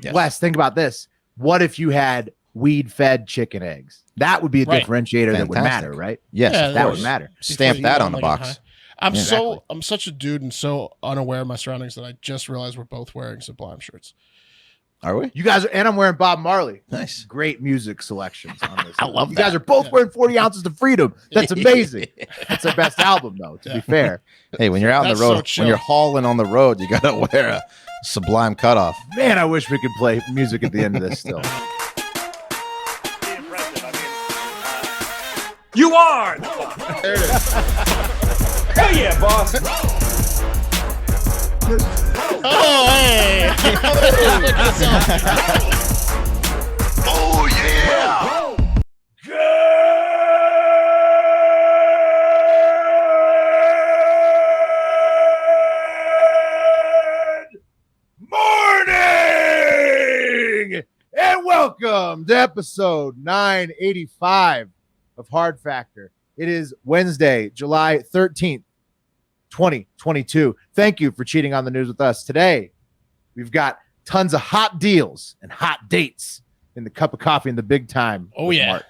Yes. Wes, think about this. What if you had weed-fed chicken eggs? That would be a differentiator that would matter, right? Yes, that would matter. Stamp that on the box. I'm such a dude and so unaware of my surroundings that I just realized we're both wearing Sublime shirts. Are we? You guys are, and I'm wearing Bob Marley. Nice. Great music selections on this. I love you that. guys are both wearing 40 Ounces to Freedom. That's amazing. That's their best album, though, to be fair. Hey, when you're out on the road, when you're hauling on the road, you got to wear a Sublime cutoff. Man, I wish we could play music at the end of this still. You are! There it is. Hell yeah, boss! Oh, hey! Oh, yeah! Good morning! And welcome to episode 985 of Hard Factor. It is Wednesday, July 13th. 2022. Thank you for cheating on the news with us. Today, we've got tons of hot deals and hot dates in the cup of coffee in the big time. Oh, yeah. Mark.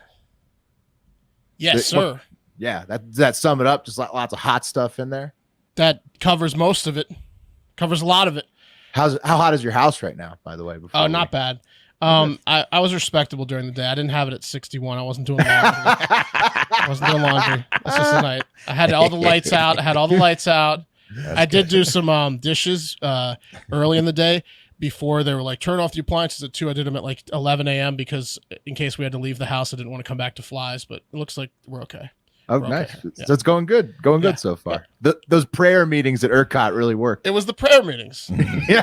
Yes, sir. Yeah, that sum it up. Just lots of hot stuff in there. That covers most of it. Covers a lot of it. How hot is your house right now, by the way? Oh, not bad. I was respectable during the day. I didn't have it at 61. I wasn't doing laundry. This is the night. I had all the lights out. I did do some dishes early in the day before they were like, turn off the appliances at 2. I did them at like 11 a.m. because in case we had to leave the house, I didn't want to come back to flies, but it looks like we're okay. Oh, nice. Okay. So it's going good. Good so far. Yeah. Those prayer meetings at ERCOT really worked. It was the prayer meetings. Yeah.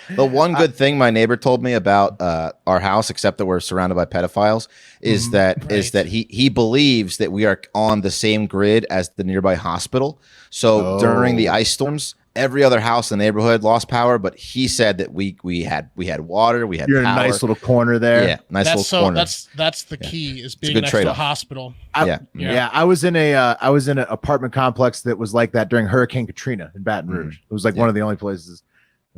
The one good thing my neighbor told me about our house, except that we're surrounded by pedophiles, is that he believes that we are on the same grid as the nearby hospital. So during the ice storms, every other house in the neighborhood lost power, but he said that we had water, we had You're power. In a nice little corner there. Yeah, little corner. That's the key is being next to a hospital. I was in an apartment complex that was like that during Hurricane Katrina in Baton Rouge. It was like one of the only places.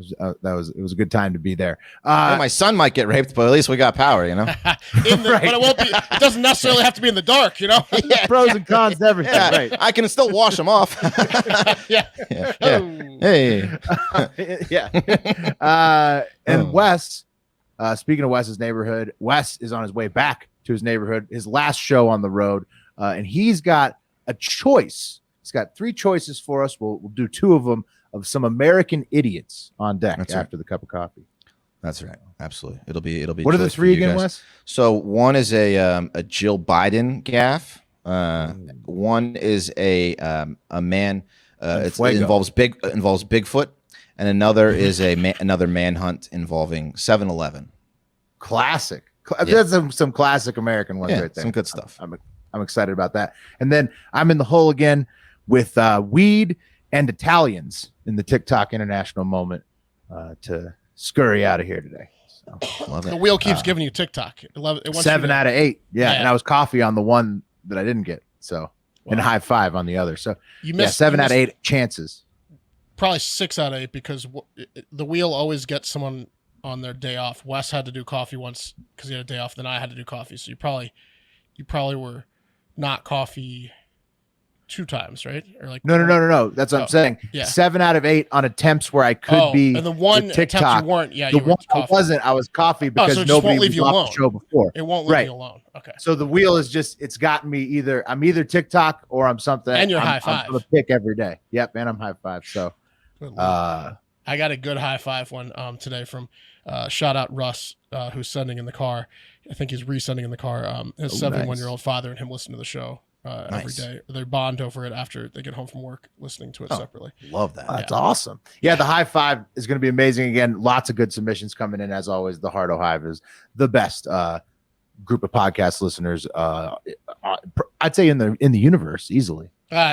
It was a good time to be there. My son might get raped, but at least we got power, you know. But it won't be. It doesn't necessarily have to be in the dark, you know. Pros and cons to everything. Yeah, right. I can still wash them off. Yeah. Hey. And Wes, speaking of Wes's neighborhood, Wes is on his way back to his neighborhood. His last show on the road, and he's got a choice. He's got 3 choices for us. We'll do 2 of them. Of some American idiots on deck after the cup of coffee. That's right. Absolutely. It'll be. What are the 3 again, Wes? So one is a Jill Biden gaffe. One is a man. It involves Bigfoot, and another is another manhunt involving 7-Eleven. Classic. That's some classic American ones right there. Some good stuff. I'm excited about that. And then I'm in the hole again with weed and Italians in the TikTok international moment to scurry out of here today. So, the wheel keeps giving you TikTok. It 7 out of 8. Yeah. And I was coffee on the one that I didn't get. So and high 5 on the other. So you missed 7 out of 8 chances. Probably 6 out of 8 because the wheel always gets someone on their day off. Wes had to do coffee once because he had a day off. Then I had to do coffee. So you probably were not coffee 2 times, right? Or like no. That's what I'm saying. Yeah. 7 out of 8 on attempts where I could be. And the one TikTok you weren't. Yeah, the one I wasn't. I was coffee because nobody won't leave you alone. The show before. It won't leave you alone. Okay. So the wheel is it's gotten me I'm either TikTok or I'm something. And you're high 5. I'm gonna pick every day. Yep, and I'm high 5. So I got a good high 5 one today from shout out Russ who's sending in the car. I think he's resending in the car. His 71-year-old father and him listen to the show. Every day. They bond over it after they get home from work, listening to it separately. Love that. That's awesome. Yeah, the high 5 is going to be amazing. Again, lots of good submissions coming in as always. The Hardo Hive is the best group of podcast listeners. I'd say in the universe easily.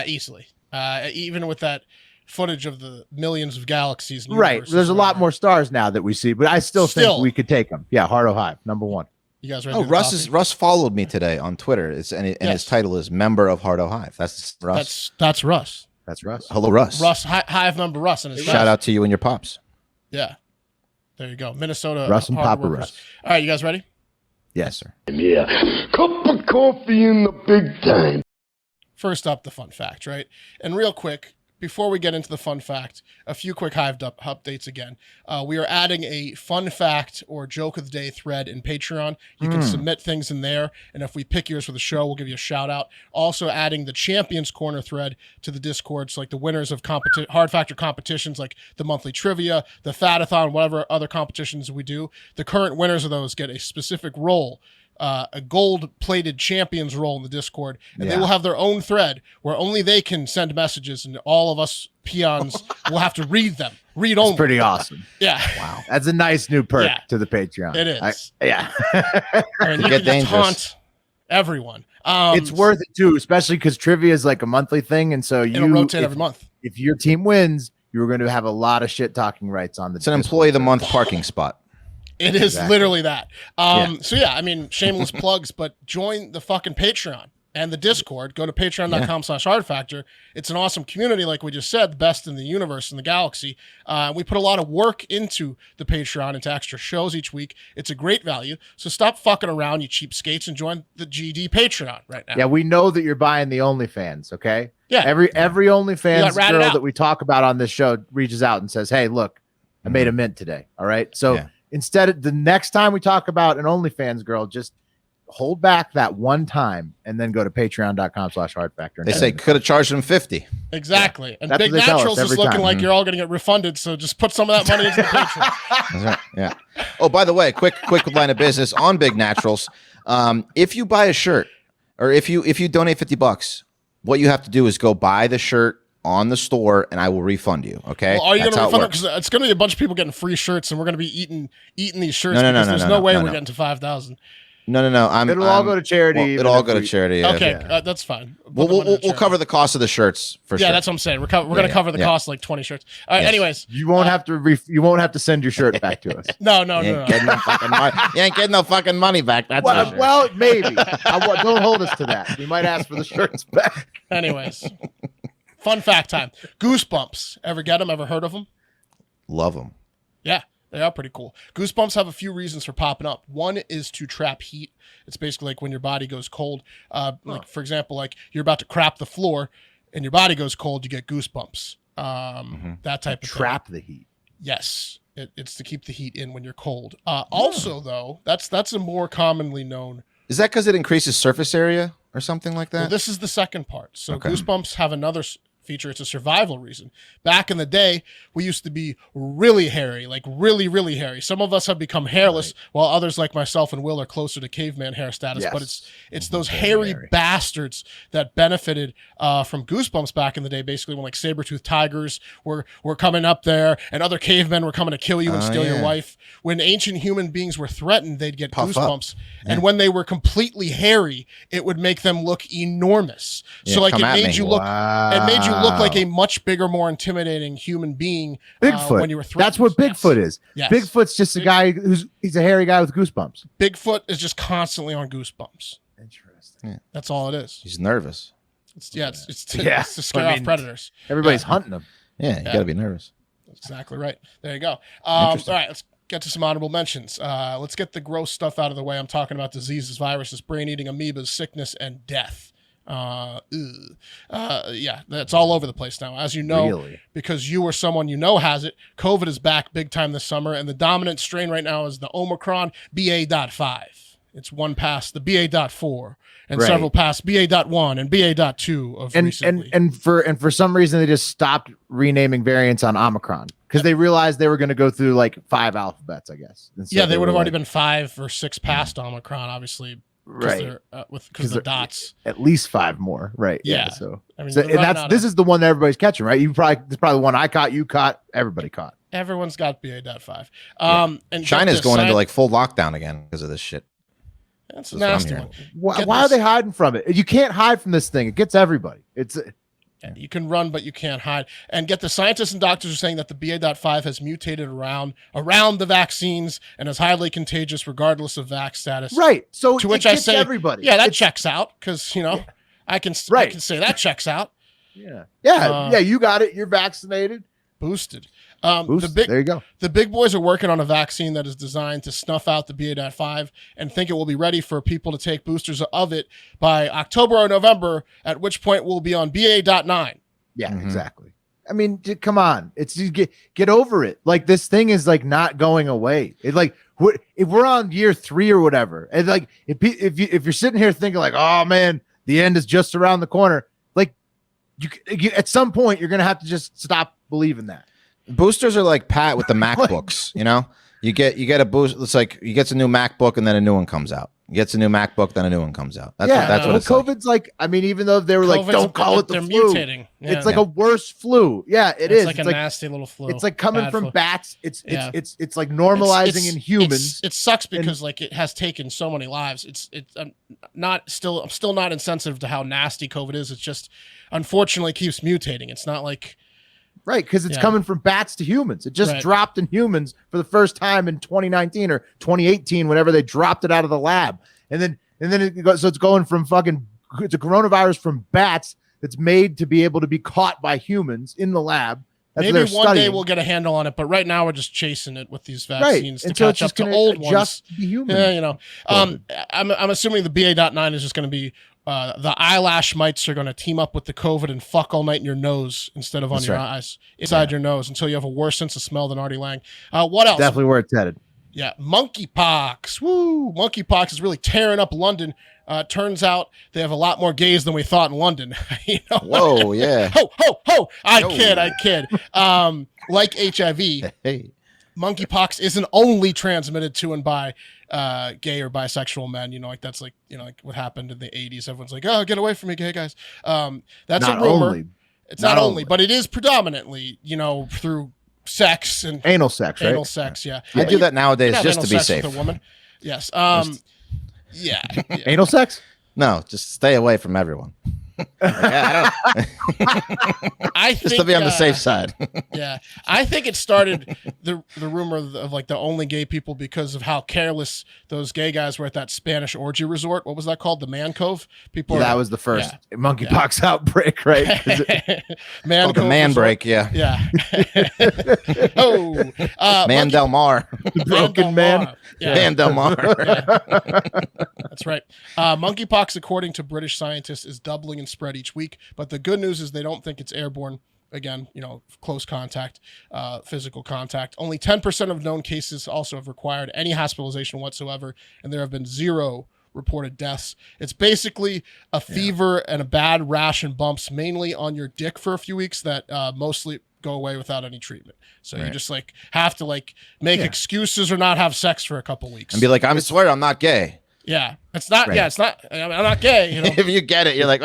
Easily. Even with that footage of the millions of galaxies. Right. There's a lot more stars now that we see, but I still think we could take them. Yeah, Hardo Hive, number 1. You guys ready? Russ followed me today on Twitter. His title is member of Hardo Hive. That's Russ. That's Russ. That's Russ. Hello, Russ. Hive member Russ. And shout out to you and your pops. Yeah. There you go. Minnesota. Russ and hard Papa workers. Russ. All right, you guys ready? Yes, sir. Yeah. Cup of coffee in the big time. First up, the fun fact, right? And real quick, before we get into the fun fact, a few quick Hive updates again. We are adding a fun fact or joke of the day thread in Patreon. You can submit things in there, and if we pick yours for the show, we'll give you a shout out. Also adding the Champions Corner thread to the Discord, so like the winners of hard factor competitions, like the monthly trivia, the Fatathon, whatever other competitions we do. The current winners of those get a specific role, a gold-plated champions role in the Discord, and they will have their own thread where only they can send messages, and all of us peons will have to read them. Read only. It's pretty awesome. Yeah. Wow. That's a nice new perk to the Patreon. It is. Yeah. I mean, you can just taunt everyone. It's worth it too, especially because trivia is like a monthly thing, and so it'll rotate every month. If your team wins, you're going to have a lot of shit talking rights on the. It's an employee of the month parking spot. It is literally that. So yeah, I mean, shameless plugs, but join the fucking Patreon and the Discord. Go to patreon.com/hardfactor. It's an awesome community, like we just said, the best in the universe, in the galaxy. We put a lot of work into the Patreon, into extra shows each week. It's a great value. So stop fucking around, you cheapskates, and join the GD Patreon right now. Yeah, we know that you're buying the OnlyFans, okay? Yeah. Every OnlyFans girl that we talk about on this show reaches out and says, hey, look, I made a mint today. All right. So instead of the next time we talk about an OnlyFans girl, just hold back that one time and then go to patreon.com/hardfactor. They say could have charged them 50. Exactly. Yeah. And That's Big what they tell us Naturals is every looking time. like you're all going to get refunded. So just put some of that money into the Patreon. That's right. Yeah. Oh, by the way, quick line of business on Big Naturals. If you buy a shirt or if you donate $50, what you have to do is go buy the shirt on the store and I will refund you. Okay. Well, are you going to refund them? Because it's going to be a bunch of people getting free shirts and we're going to be eating these shirts because there's no way we're getting to 5,000. No. It'll all go to charity. It'll all go to charity. Okay, that's fine. We'll cover the cost of the shirts for sure. Yeah, that's what I'm saying. We're going to cover the cost of like 20 shirts. All right. Anyways, you won't have to. You won't have to send your shirt back to us. No. You ain't getting no fucking money back. That's for sure. Well, maybe. Don't hold us to that. We might ask for the shirts back. Anyways, fun fact time. Goosebumps. Ever get them? Ever heard of them? Love them. Yeah. They are pretty cool. Goosebumps have a few reasons for popping up. One is to trap heat. It's basically like when your body goes cold. Like for example, like you're about to crap the floor and your body goes cold, you get goosebumps. That type of trap thing. The heat. Yes, it's to keep the heat in when you're cold. Also, though, that's a more commonly known. Is that because it increases surface area or something like that? Well, this is the second part. So Goosebumps have another feature. It's a survival reason. Back in the day, we used to be really hairy, like really, really hairy. Some of us have become hairless, while others like myself and Will are closer to caveman hair status. Yes. But it's those hairy bastards that benefited from Goosebumps back in the day, basically when like saber-toothed tigers were coming up there and other cavemen were coming to kill you and steal your wife. When ancient human beings were threatened, they'd get goosebumps. And when they were completely hairy, it would make them look enormous. So like it made you look look like a much bigger, more intimidating human being. Bigfoot. When you were threatened. That's what Bigfoot is. Yes. Bigfoot's just a guy he's a hairy guy with goosebumps. Bigfoot is just constantly on goosebumps. Interesting. Yeah. That's all it is. He's nervous. It's to scare off predators. Everybody's hunting him. Yeah, you got to be nervous. That's exactly right. There you go. All right, let's get to some honorable mentions. Let's get the gross stuff out of the way. I'm talking about diseases, viruses, brain-eating amoebas, sickness, and death. That's all over the place now, as you know, because you or someone you know has it. COVID is back big time this summer, and the dominant strain right now is the Omicron BA.5. It's one past the BA.4 and several past BA.1 and BA.2 of recently. And for some reason they just stopped renaming variants on Omicron because they realized they were going to go through like 5 alphabets, I guess. Yeah, they would have already been 5 or 6 past Omicron, obviously. Because the dots, at least 5 more, right? Yeah. So, I mean, this is the one that everybody's catching, right? This is probably the one I caught, you caught, everybody caught. Everyone's got BA.5. And China's going into like full lockdown again because of this shit. That's a nasty one. Why are they hiding from it? You can't hide from this thing. It gets everybody. You can run, but you can't hide. And get the scientists and doctors are saying that the BA.5 has mutated around the vaccines and is highly contagious regardless of vax status. Right. So to which I say, everybody. Yeah, that checks out because I can say that checks out. Yeah. You got it. You're vaccinated. Boosted. There you go. The big boys are working on a vaccine that is designed to snuff out the BA.5 and think it will be ready for people to take boosters of it by October or November, at which point we'll be on BA.9. Yeah, exactly. I mean, come on. It's you get over it. Like, this thing is like not going away. It's like if we're on year 3 or whatever, and like if you're sitting here thinking like, oh man, the end is just around the corner, like you at some point you're gonna have to just stop believing that. Boosters are like Pat with the MacBooks, you know? You get a boost. It's like you get a new MacBook and then a new one comes out. Gets a new MacBook, then a new one comes out. That's what it's COVID's like. I mean, even though they were like, don't call it the flu. Mutating. Yeah. It's like a worse flu. Yeah, it's like a nasty little flu. It's like coming from flu. Bats. It's like normalizing in humans. It sucks because like it has taken so many lives. I'm still not insensitive to how nasty COVID is. It's just unfortunately keeps mutating. It's not like right, because it's coming from bats to humans. It just dropped in humans for the first time in 2019 or 2018, whenever they dropped it out of the lab. And then it goes, so it's going from it's a coronavirus from bats that's made to be able to be caught by humans in the lab. That's maybe one day we'll get a handle on it, but right now we're just chasing it with these vaccines to catch up to old ones. Yeah, you know. I'm assuming the BA.9 is just going to be the eyelash mites are going to team up with the COVID and fuck all night in your nose instead of on your eyes, inside your nose, until you have a worse sense of smell than Artie Lang. What else? Definitely where it's headed. Yeah, monkeypox. Woo! Monkeypox is really tearing up London. Turns out they have a lot more gays than we thought in London. You know? Whoa, yeah. Ho, ho, ho! I kid. Like HIV, hey. Monkeypox isn't only transmitted to and by gay or bisexual men. You know, like that's like, you know, like what happened in the 80s. Everyone's like, oh, get away from me, gay guys. That's not a rumor. Only. It's not only, but it is predominantly, you know, through sex and anal sex, right? Anal sex, yeah. I do that nowadays just to be safe. With a woman. Yes. Yeah. Anal sex? No, just stay away from everyone. I think, just to be on the safe side. Yeah, I think it started the rumor of like the only gay people because of how careless those gay guys were at that Spanish orgy resort. What was that called? The Man Cove. That was the first monkeypox outbreak, right? Man Cove, the Man Break. Yeah. Man Del Mar, the broken man. Man Del Mar. That's right. Monkeypox, according to British scientists, is doubling in spread each week, but the good news is they don't think it's airborne. Again, you know, close contact, physical contact. Only 10% of known cases also have required any hospitalization whatsoever, and there have been 0 reported deaths. It's basically a fever and a bad rash and bumps, mainly on your dick for a few weeks, that mostly go away without any treatment. So you just like have to like make excuses or not have sex for a couple weeks and be like, I swear I'm not gay. Yeah, it's not. Yeah, it's not. I'm not gay. You know? If you get it, you're like,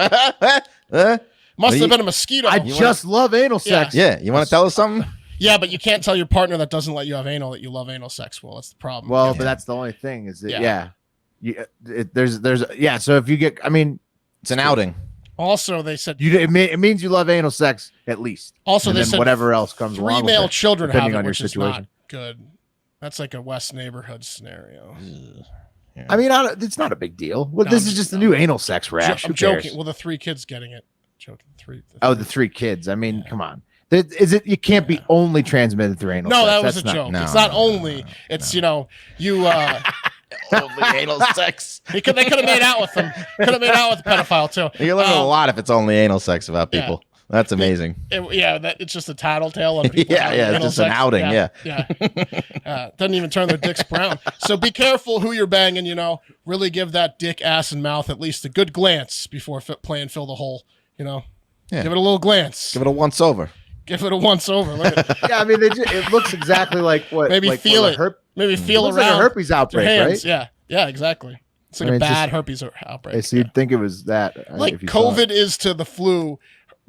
must have been a mosquito. I just love anal sex. Yeah, you want to tell us something? Yeah, but you can't tell your partner that doesn't let you have anal that you love anal sex. Well, that's the problem. Well, but that's the only thing is that So if you get, I mean, it's an outing. Also, they said it means you love anal sex at least. Also, and they then said whatever else comes along. 3 male children have it, which is not good. That's like a West neighborhood scenario. Yeah. I mean, it's not a big deal. Well, this is just the new anal sex rash. I'm joking. Well, the 3 kids getting it. Joking. The 3 kids. I mean, come on. Is it? You can't be only transmitted through anal. No, sex. that was a joke. It's not only. It's you know you. Only anal sex. They could have made out with them. Could have made out with the pedophile too. You learn a lot if it's only anal sex about people. That's amazing. It's just a tattletale on people. It's just an outing. Doesn't even turn their dicks brown. So be careful who you're banging. You know, really give that dick, ass, and mouth at least a good glance before playing fill the hole. You know, give it a little glance. Give it a once over. Give it a once over. I mean, it looks exactly like what. Maybe like feel it. Maybe feel around. Like a herpes outbreak, right? Yeah, exactly. It's like a bad herpes outbreak. So you'd think it was that. Like COVID is to the flu.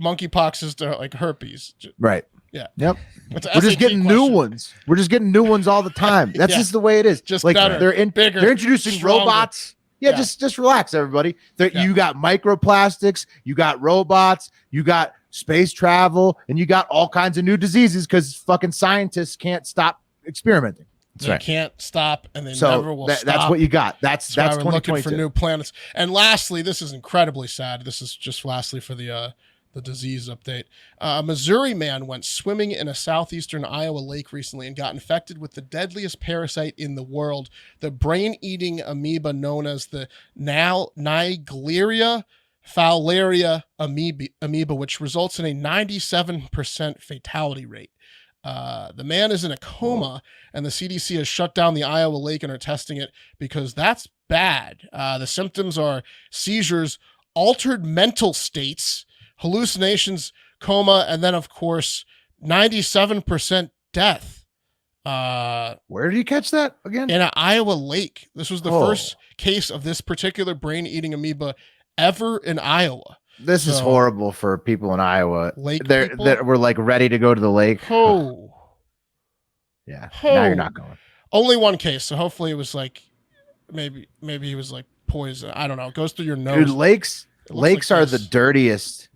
Monkeypox is to like herpes. Right. Yeah. Yep. We're just getting new ones. We're just getting new ones all the time. That's just the way it is. Just like better, bigger. They're introducing robots. Yeah, just relax, everybody. You got microplastics, you got robots, you got space travel, and you got all kinds of new diseases because fucking scientists can't stop experimenting. They can't stop, and they never will stop. That's what you got. That's why we're looking for new planets. And lastly, this is incredibly sad. This is just lastly for the the disease update. A Missouri man went swimming in a southeastern Iowa lake recently and got infected with the deadliest parasite in the world, the brain-eating amoeba known as the Naegleria fowlaria amoeba, which results in a 97% fatality rate. The man is in a coma, and the CDC has shut down the Iowa lake and are testing it because that's bad. The symptoms are seizures, altered mental states, hallucinations, coma, and then, of course, 97% death. Where did you catch that again? In an Iowa lake. This was the first case of this particular brain-eating amoeba ever in Iowa. This is horrible for people in Iowa. Lake that were like ready to go to the lake. Oh. Yeah. Now you're not going. Only one case, so hopefully it was like maybe he was like poison. I don't know. It goes through your nose. Dude, lakes like are this. the dirtiest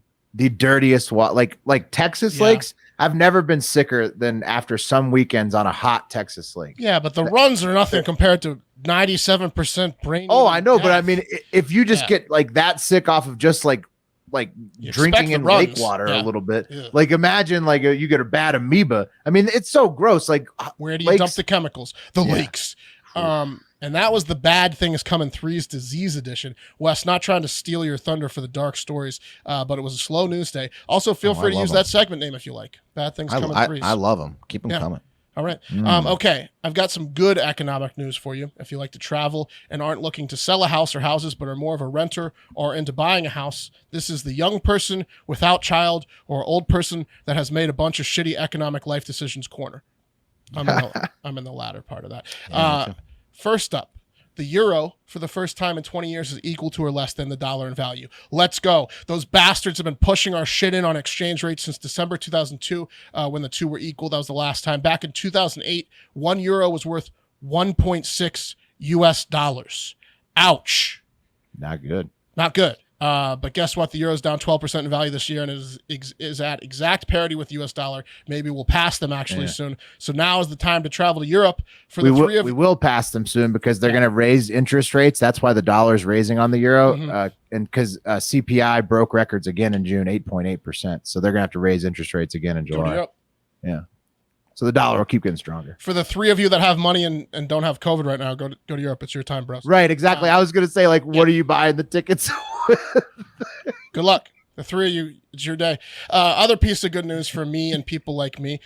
like Texas lakes. I've never been sicker than after some weekends on a hot Texas lake. Yeah, but the runs are nothing compared to 97% brain. Oh, I know, death. but I mean, if you just get like that sick off of just like You drinking in expect the lake runs. water Yeah. a little bit, Yeah. like imagine like you get a bad amoeba. I mean, it's so gross. Like Where do you dump the chemicals? The lakes. And that was the Bad Things Come in Threes Disease Edition. Wes, not trying to steal your thunder for the dark stories, but it was a slow news day. Also, feel free to use that segment name if you like. Bad Things Come in Threes. I love them. Keep them coming. All right. Okay. I've got some good economic news for you. If you like to travel and aren't looking to sell a house or houses, but are more of a renter or into buying a house, this is the young person without child or old person that has made a bunch of shitty economic life decisions corner. I'm in the latter part of that. First up, the euro for the first time in 20 years is equal to or less than the dollar in value. Let's go. Those bastards have been pushing our shit in on exchange rates since December 2002 when the two were equal. That was the last time. Back in 2008, 1 euro was worth 1.6 US dollars. Ouch. Not good. Not good. But guess what? The euro is down 12% in value this year and is at exact parity with the US dollar. Maybe we'll pass them actually soon. So now is the time to travel to Europe for the three of we will pass them soon because they're going to raise interest rates. That's why the dollar's raising on the euro. And because CPI broke records again in June, 8.8%. So they're going to have to raise interest rates again in July. Yeah. So the dollar will keep getting stronger. For the three of you that have money and don't have COVID right now, go to Europe. It's your time, bros. Right, exactly. I was going to say, like, what are you buying the tickets? Good luck. The three of you, it's your day. Other piece of good news for me and people like me,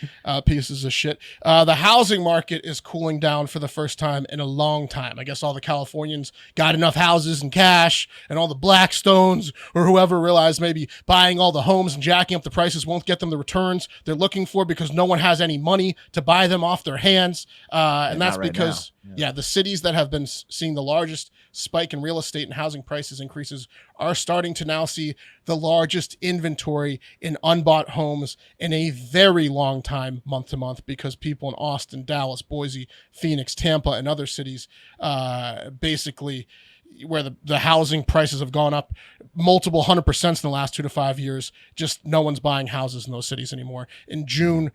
pieces of shit. The housing market is cooling down for the first time in a long time. I guess all the Californians got enough houses and cash, and all the Blackstones or whoever realized maybe buying all the homes and jacking up the prices won't get them the returns they're looking for because no one has any money to buy them off their hands. And that's because, the cities that have been seeing the largest spike in real estate and housing prices increases are starting to now see the largest inventory in unbought homes in a very long time, month to month, because people in Austin, Dallas, Boise, Phoenix, Tampa, and other cities, basically where the housing prices have gone up multiple 100% in the last 2 to 5 years, just no one's buying houses in those cities anymore. In June,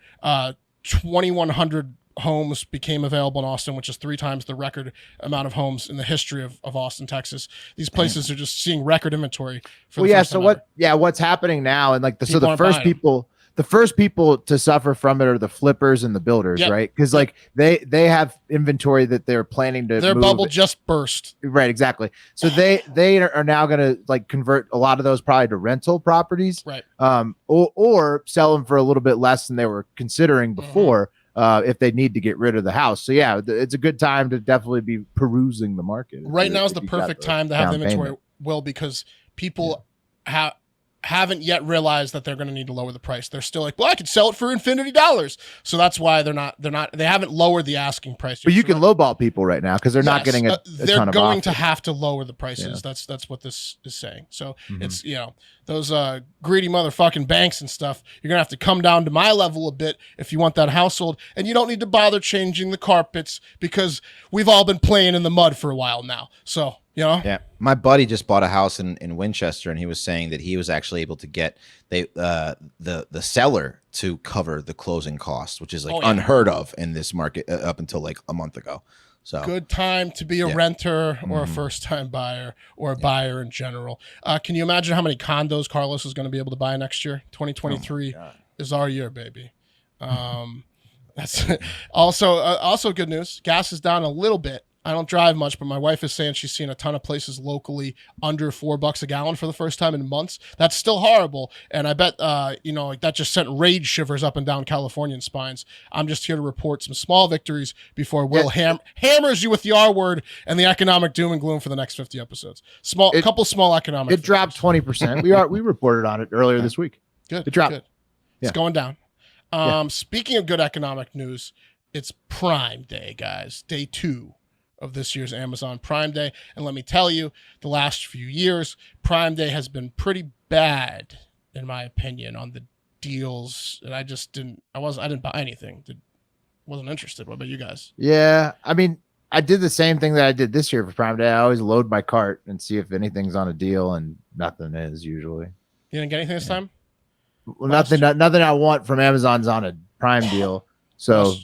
2,100 homes became available in Austin, which is 3 times the record amount of homes in the history of Austin, Texas. These places are just seeing record inventory. What's happening now? And like the first people to suffer from it are the flippers and the builders, right? Because like they have inventory that they're planning to their move. bubble just burst. Right, exactly. So they are now going to like convert a lot of those probably to rental properties, right? Or sell them for a little bit less than they were considering before. If they need to get rid of the house. So yeah, it's a good time to definitely be perusing the market. Right now is the perfect time to have the inventory, Will, because people haven't yet realized that they're going to need to lower the price. They're still like, well, I could sell it for infinity dollars. So that's why they haven't lowered the asking price. But you can lowball people right now because they're not getting a they're ton of going offers. to have to lower the prices. Yeah. That's what this is saying. So it's, those greedy motherfucking banks and stuff, you're going to have to come down to my level a bit if you want that household. And you don't need to bother changing the carpets because we've all been playing in the mud for a while now. So You know? Yeah, my buddy just bought a house in Winchester, and he was saying that he was actually able to get the seller to cover the closing costs, which is like unheard of in this market up until like a month ago. So good time to be a renter or a first-time buyer or a buyer in general. Can you imagine how many condos Carlos is going to be able to buy next year? 2023 is our year, baby. That's also good news. Gas is down a little bit. I don't drive much, but my wife is saying she's seen a ton of places locally under $4 a gallon for the first time in months. That's still horrible. And I bet, like that just sent rage shivers up and down Californian spines. I'm just here to report some small victories before Will hammers you with the R word and the economic doom and gloom for the next 50 episodes. Couple small economic. It dropped 20%. We reported on it earlier this week. Good. It dropped. Good. It's going down. Speaking of good economic news, it's Prime Day, guys. Day 2 of this year's Amazon Prime Day. And let me tell you, the last few years, Prime Day has been pretty bad, in my opinion, on the deals. And I didn't buy anything. Wasn't interested. What about you guys? Yeah. I mean, I did the same thing that I did this year for Prime Day. I always load my cart and see if anything's on a deal, and nothing is usually. You didn't get anything this time? Well, nothing I want from Amazon's on a Prime deal. So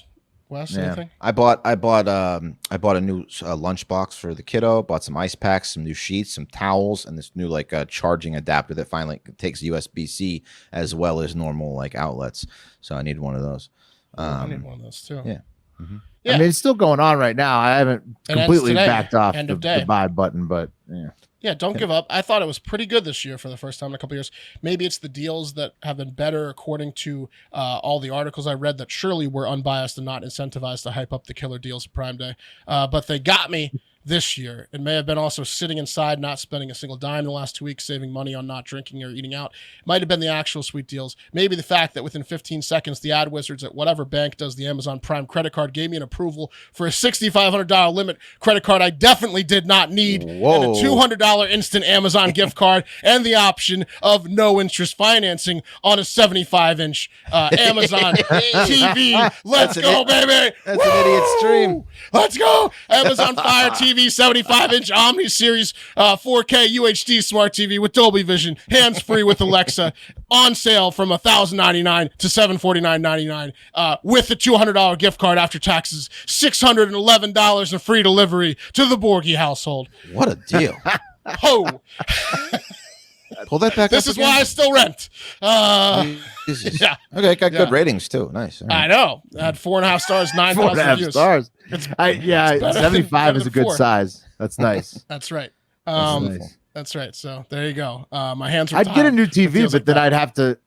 Wes, anything? I bought a new lunchbox for the kiddo. Bought some ice packs, some new sheets, some towels, and this new charging adapter that finally takes USB-C as well as normal outlets. So I need one of those. I need one of those too. Yeah. I mean, it's still going on right now. I haven't completely backed off the buy button, but yeah. Yeah, don't give up. I thought it was pretty good this year for the first time in a couple years. Maybe it's the deals that have been better according to all the articles I read that surely were unbiased and not incentivized to hype up the killer deals of Prime Day. But they got me this year. It may have been also sitting inside, not spending a single dime in the last 2 weeks, saving money on not drinking or eating out. It might have been the actual sweet deals. Maybe the fact that within 15 seconds, the ad wizards at whatever bank does the Amazon Prime credit card gave me an approval for a $6,500 limit credit card I definitely did not need. Whoa. And a $200 instant Amazon gift card and the option of no interest financing on a 75-inch Amazon TV. Let's go, baby. That's an idiot's dream. Let's go. Amazon Fire TV 75-inch Omni Series 4K UHD Smart TV with Dolby Vision, hands-free with Alexa, on sale from $1,099 to $749.99 with a $200 gift card after taxes, $611 in free delivery to the Borgie household. What a deal. Ho! Pull that back This up is again. why I still rent. Jesus. Yeah. Okay, got Yeah. good ratings too. Nice. All right. I know. I had 4.5 stars, 9,000 4.5 reviews. stars. better 75 than is a good 4. size. That's nice. That's right. Nice. That's right. So there you go. My hands are I'd get a tied. new It TV, feels but like then that. I'd have to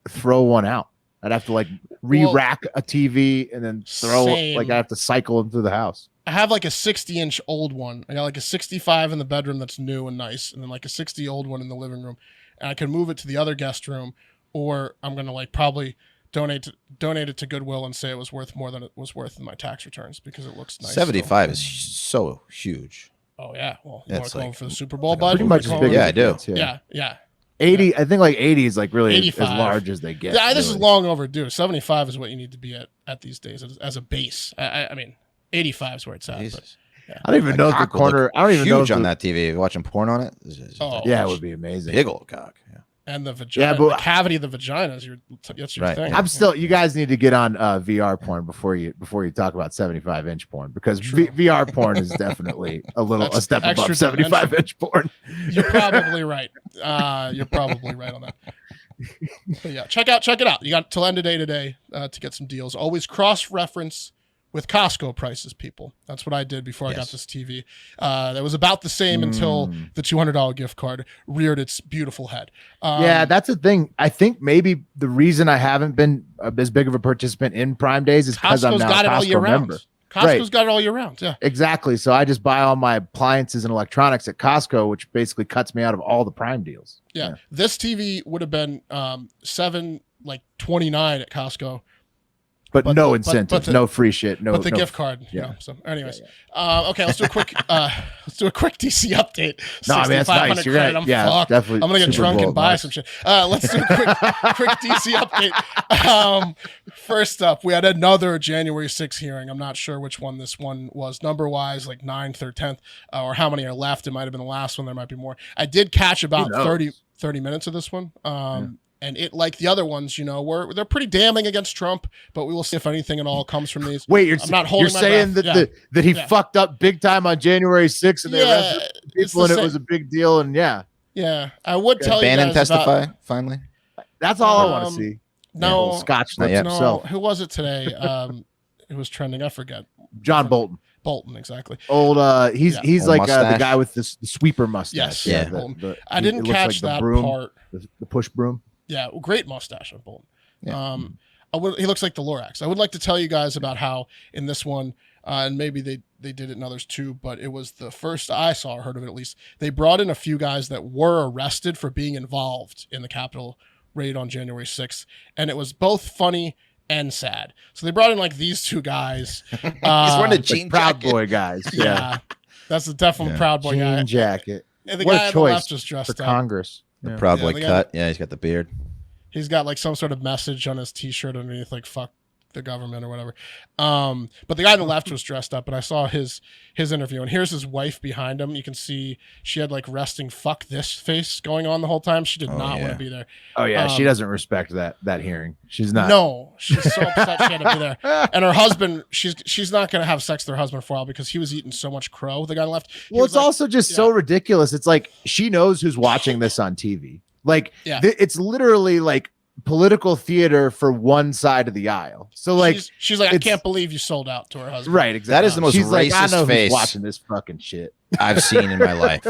throw one out. I'd have to re-rack a TV and then throw Same. I have to cycle them through the house. I have a 60-inch old one. I got a 65 in the bedroom that's new and nice, and then a 60 old one in the living room. And I can move it to the other guest room, or I'm gonna probably donate it to Goodwill and say it was worth more than it was worth in my tax returns because it looks nice. 75 is so huge. Oh yeah. Well, you That's want to go like- for the Super Bowl, like bud? Pretty much as big Yeah, as I it do. gets, Yeah. 80, I think 80 is really 85. as large as they get. Yeah, this is really. long overdue. 75 is what you need to be at these days as a base. I mean, 85 is where it's at. But, Jesus. I don't even know if the Cock would look corner. I don't even know if huge on the- that TV. You watching porn on it? Oh, Yeah, it would be amazing. Big old cock. Yeah. and the vagina, but- the cavity of the vagina is that's your Right. thing. I'm still. You guys need to get on VR porn before you talk about 75-inch porn because VR porn is definitely a step above extra 75-inch porn. You're probably right. You're probably right on that. But yeah, check it out. You got till end of day today to get some deals. Always cross-reference with Costco prices, people. That's what I did before I got this TV. That was about the same until the $200 gift card reared its beautiful head. Yeah, that's the thing. I think maybe the reason I haven't been as big of a participant in Prime Days is because I'm Costco's now got it a all year Costco round. member. Costco's Right. got it all year round. Yeah. Exactly. So I just buy all my appliances and electronics at Costco, which basically cuts me out of all the Prime deals. This TV would have been $729 at Costco. but no incentives, no free shit, no. But the no, gift card. yeah. So, anyways, okay, let's do a quick DC update. No, I mean that's nice. You're right. Yeah, definitely. I'm gonna get Super drunk Bowl and buy nice. some shit. Let's do a quick DC update. First up, we had another January 6th hearing. I'm not sure which one this one was number wise, like 9th or 10th, or how many are left. It might have been the last one. There might be more. I did catch about 30 minutes of this one. And it, like the other ones, they're pretty damning against Trump, but we will see if anything at all comes from these. Wait, you're holding my saying breath. that he fucked up big time on January 6th and they arrested people and it was a big deal and I would tell Bannon you guys testify about, finally. that's all I want to see. No, Scotch Not lips yet. himself. who was it today? It was trending. I forget. John Bolton. Bolton, exactly. Old he's Old like the mustache. guy with the sweeper mustache. Yes, the I didn't it looks catch like that the broom, part. the push broom. Yeah, great mustache on Bolton. Yeah. He looks like the Lorax. I would like to tell you guys about how in this one, and maybe they did it in others too, but it was the first I saw or heard of it at least. They brought in a few guys that were arrested for being involved in the Capitol raid on January 6th, and it was both funny and sad. So they brought in like these two guys. He's wearing a jean Proud jacket. Boy guys. Yeah, that's a definitely Proud Boy guy. Jean jacket. And the What a guy on the choice left was dressed for up. Congress. The Yeah. Proud Yeah, Boy the guy- cut. Yeah, he's got the beard. He's got like some sort of message on his t-shirt underneath, like "fuck the government" or whatever. But the guy on the left was dressed up, and I saw his interview. And here's his wife behind him. You can see she had like resting "fuck this" face going on the whole time. She did not want to be there. Oh yeah, she doesn't respect that hearing. She's not. No, she's so upset she had to be there. And her husband, she's not going to have sex with her husband for a while because he was eating so much crow. The guy on the left. Well, it's also just so ridiculous. It's like she knows who's watching this on TV. Like it's literally like political theater for one side of the aisle. So like she's like, I can't believe you sold out to her husband. Right, exactly. That is the most She's like, I racist know face who's watching this fucking shit. I've seen in my life.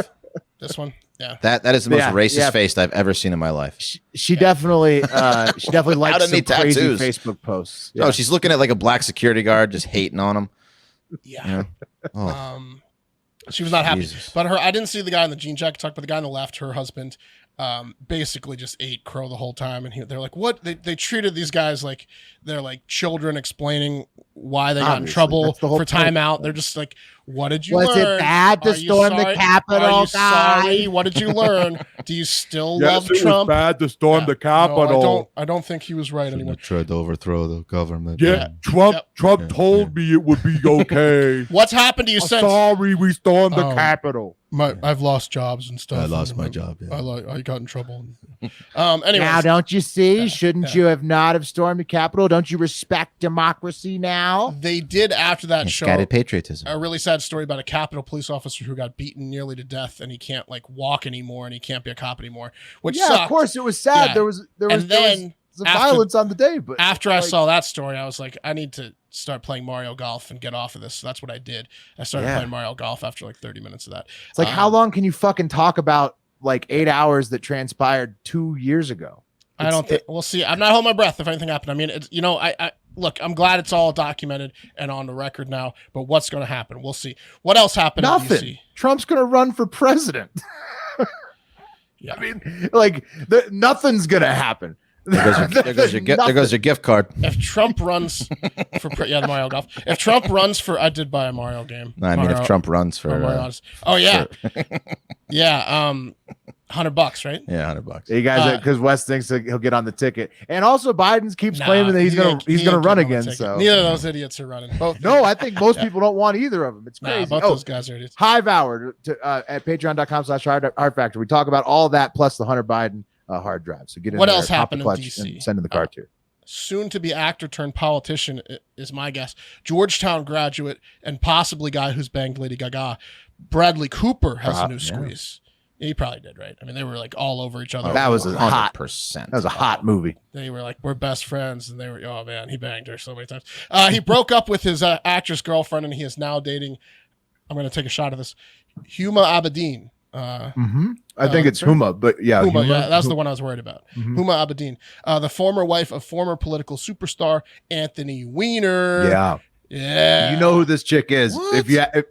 This one, yeah. That is the most racist face I've ever seen in my life. She definitely likes some crazy tattoos. Facebook posts. Oh, she's looking at like a black security guard, just hating on him. Yeah. Oh. She was not happy. Jesus. But I didn't see the guy in the jean jacket talk, but the guy on the left, her husband, basically just ate crow the whole time. And they're like, what? They treated these guys like they're like children explaining why they got in trouble for timeout. They're just like, what did you learn? Was it bad to storm the Capitol? Are you sorry? What did you learn? Do you still love Trump? Was bad to storm the Capitol. No, I don't think he was right anymore. Tried to overthrow the government. Trump told me it would be okay. What's happened to you since? Sorry, we stormed the Capitol. I've lost jobs and stuff. I lost my job. Yeah. I got in trouble. Anyway, now don't you see? Shouldn't you have not have stormed the Capitol? Don't you respect democracy now? They did after that show. Misguided patriotism. A really sad story about a Capitol police officer who got beaten nearly to death, and he can't like walk anymore, and he can't be a cop anymore. Which sucked. Of course it was sad. Yeah. There was some after- violence on the day, but After I saw that story, I was like, I need to start playing Mario Golf and get off of this. So that's what I did. I started playing Mario Golf after like 30 minutes of that. It's like, how long can you fucking talk about like 8 hours that transpired 2 years ago? I don't think we'll see. I'm not holding my breath if anything happened. I mean, it's, I look, I'm glad it's all documented and on the record now, but what's going to happen? We'll see. What else happened in Nothing. DC? Trump's going to run for president. Yeah. I mean, like nothing's going to happen. There goes your gift card. If Trump runs for the Mario Golf. If Trump runs for, I did buy a Mario game. No, I mean, if Trump runs for, oh yeah, yeah, $100, right? yeah, $100. You guys, because West thinks that he'll get on the ticket, and also Biden keeps claiming that he's gonna run again. So neither of those idiots are running. Both. No, I think most people don't want either of them. It's crazy. Both those guys are idiots. Hive Hour at patreon.com/Hard Factor. We talk about all that plus the Hunter Biden hard drive. So get in what there, else pop happened the in clutch, DC? and send in the card too. Soon to be actor turned politician is my guess. Georgetown graduate and possibly guy who's banged Lady Gaga. Bradley Cooper has a new squeeze. He probably did, right? I mean, they were like all over each other. That was a 100%. That was a hot movie. They were like, we're best friends. And they were, oh man, he banged her so many times. He broke up with his actress girlfriend and he is now dating, I'm going to take a shot of this, Huma Abedin. I think it's Huma, but yeah. Huma, yeah, that's the one I was worried about. Huma Abedin, the former wife of former political superstar Anthony Weiner. Yeah. You know who this chick is. What?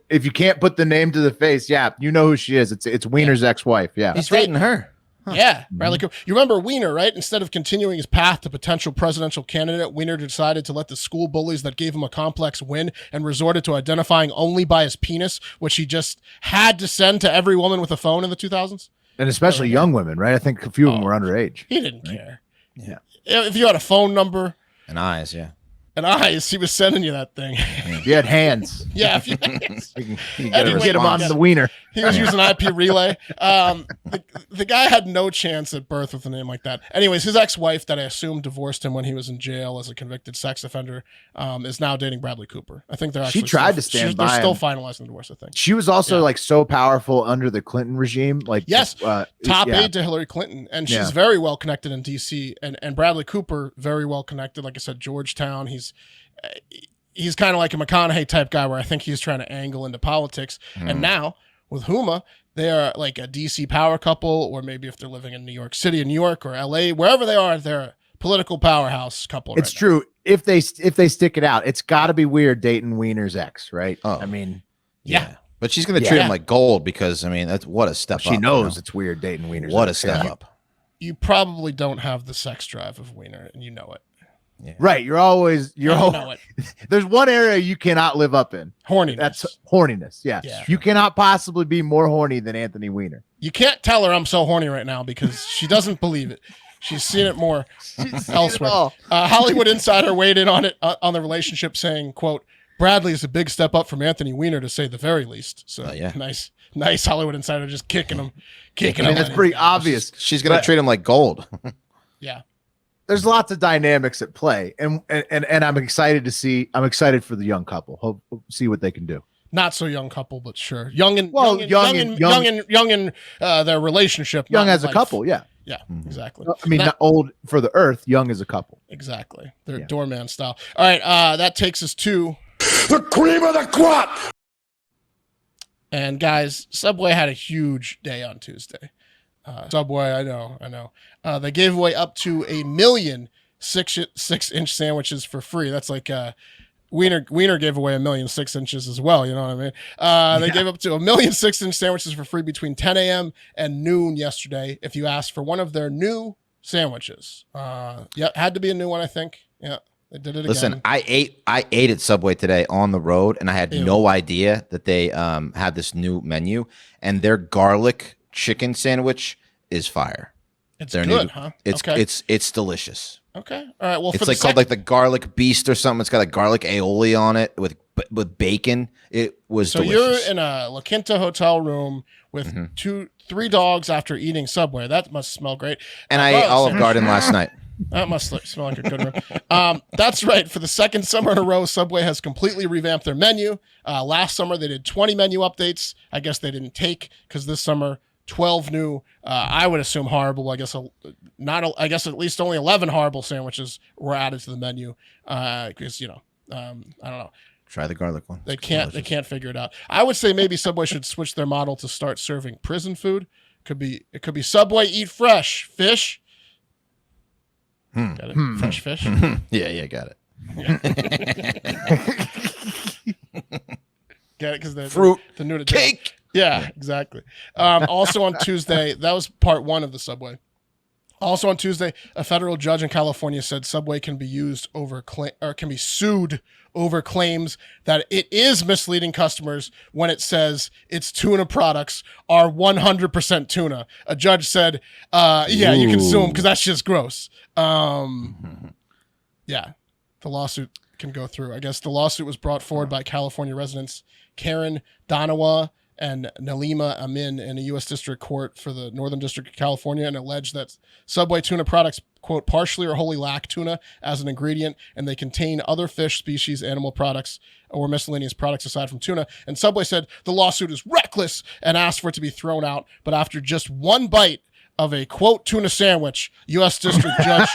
If you can't put the name to the face, you know who she is. It's Weiner's ex-wife. Yeah. He's dating her. Yeah, Bradley Cooper. You remember Weiner, right? Instead of continuing his path to potential presidential candidate, Weiner decided to let the school bullies that gave him a complex win and resorted to identifying only by his penis, which he just had to send to every woman with a phone in the 2000s. And especially young women, right? I think a few of them were underage. He didn't care. Yeah. If you had a phone number And eyes, yeah. and eyes, he was sending you that thing. You had hands. Yeah. If you, You Anyway, get them on yeah. the wiener. he was using IP relay. The guy had no chance at birth with a name like that. Anyways, his ex-wife, that I assume divorced him when he was in jail as a convicted sex offender, is now dating Bradley Cooper. I think they're actually tried to stand by They're still him. finalizing the divorce, I think. She was also like so powerful under the Clinton regime. Like Yes, top yeah. aide to Hillary Clinton, and she's Yeah. very well connected in D.C. and Bradley Cooper very well connected. Like I said, Georgetown. He's kind of like a McConaughey type guy, where I think he's trying to angle into politics. And now with Huma, they are like a DC power couple, or maybe if they're living in New York City, New York, or LA, wherever they are, they're a political powerhouse couple. It's true. If they stick it out, it's got to be weird dating Weiner's ex, right? Oh. I mean, Yeah. But she's going to treat him like gold because, I mean, that's what a step up. she knows it's weird dating Weiner's What a ex. step Yeah. up. You probably don't have the sex drive of Weiner, and you know it. Right. You're always You know it. There's one area you cannot live up in. Horniness. That's horniness. Yeah. Yeah. You cannot possibly be more horny than Anthony Weiner. You can't tell her I'm so horny right now because she doesn't believe it. She's seen it more elsewhere. all. Hollywood Insider weighed in on it on the relationship, saying, "quote Bradley is a big step up from Anthony Weiner, to say the very least." So yeah. nice Hollywood Insider just kicking him. I mean, that's pretty obvious. She's going to treat him like gold. Yeah. There's lots of dynamics at play, and I'm excited to see. I'm excited for the young couple. Hope see what they can do. Not so young couple, but sure, young in their relationship. Young not as a life. couple, yeah. Yeah, exactly. I mean, not old for the earth, young as a couple. Exactly. They're doorman style. All right, that takes us to The cream of the crop! And guys, Subway had a huge day on Tuesday. Subway, I know. They gave away up to 1 million 6-inch sandwiches for free. That's like Weiner gave away 1 million 6 inches as well. You know what I mean? They gave up to 1 million 6-inch sandwiches for free between 10 a.m. and noon yesterday. If you asked for one of their new sandwiches, had to be a new one, I think. Yeah. They did it again. Listen, I ate at Subway today on the road, and I had no idea that they had this new menu, and their garlic chicken sandwich is fire. It's good, huh? It's delicious. Okay. All right. Well, It's like called like the garlic beast or something. It's got a garlic aioli on it with bacon. It was so delicious. You're in a La Quinta hotel room with 3 dogs after eating Subway. That must smell great. And I ate Olive Garden last night. That must smell like a good room. That's right. For the second summer in a row, Subway has completely revamped their menu. Last summer, they did 20 menu updates. I guess they didn't take because this summer, 12 new, I would assume horrible. I guess at least only 11 horrible sandwiches were added to the menu because I don't know. Try the garlic one. They can't figure it out. I would say maybe Subway should switch their model to start serving prison food. It could be Subway Eat Fresh Fish. Got it? Fresh fish. Yeah, got it. Get it? Because the Fruit the new cake. Yeah, exactly. Also on Tuesday, that was part 1 of the Subway. Also on Tuesday, a federal judge in California said Subway can be sued over claims that it is misleading customers when it says its tuna products are 100% tuna. A judge said, "Yeah, you can sue them because that's just gross." Yeah, the lawsuit can go through. I guess the lawsuit was brought forward by California residents Karen Donawa and Nalima Amin in a U.S. District Court for the Northern District of California, and alleged that Subway tuna products, quote, partially or wholly lack tuna as an ingredient, and they contain other fish species, animal products, or miscellaneous products aside from tuna. And Subway said the lawsuit is reckless and asked for it to be thrown out. But after just one bite of a, quote, tuna sandwich, U.S. District Judge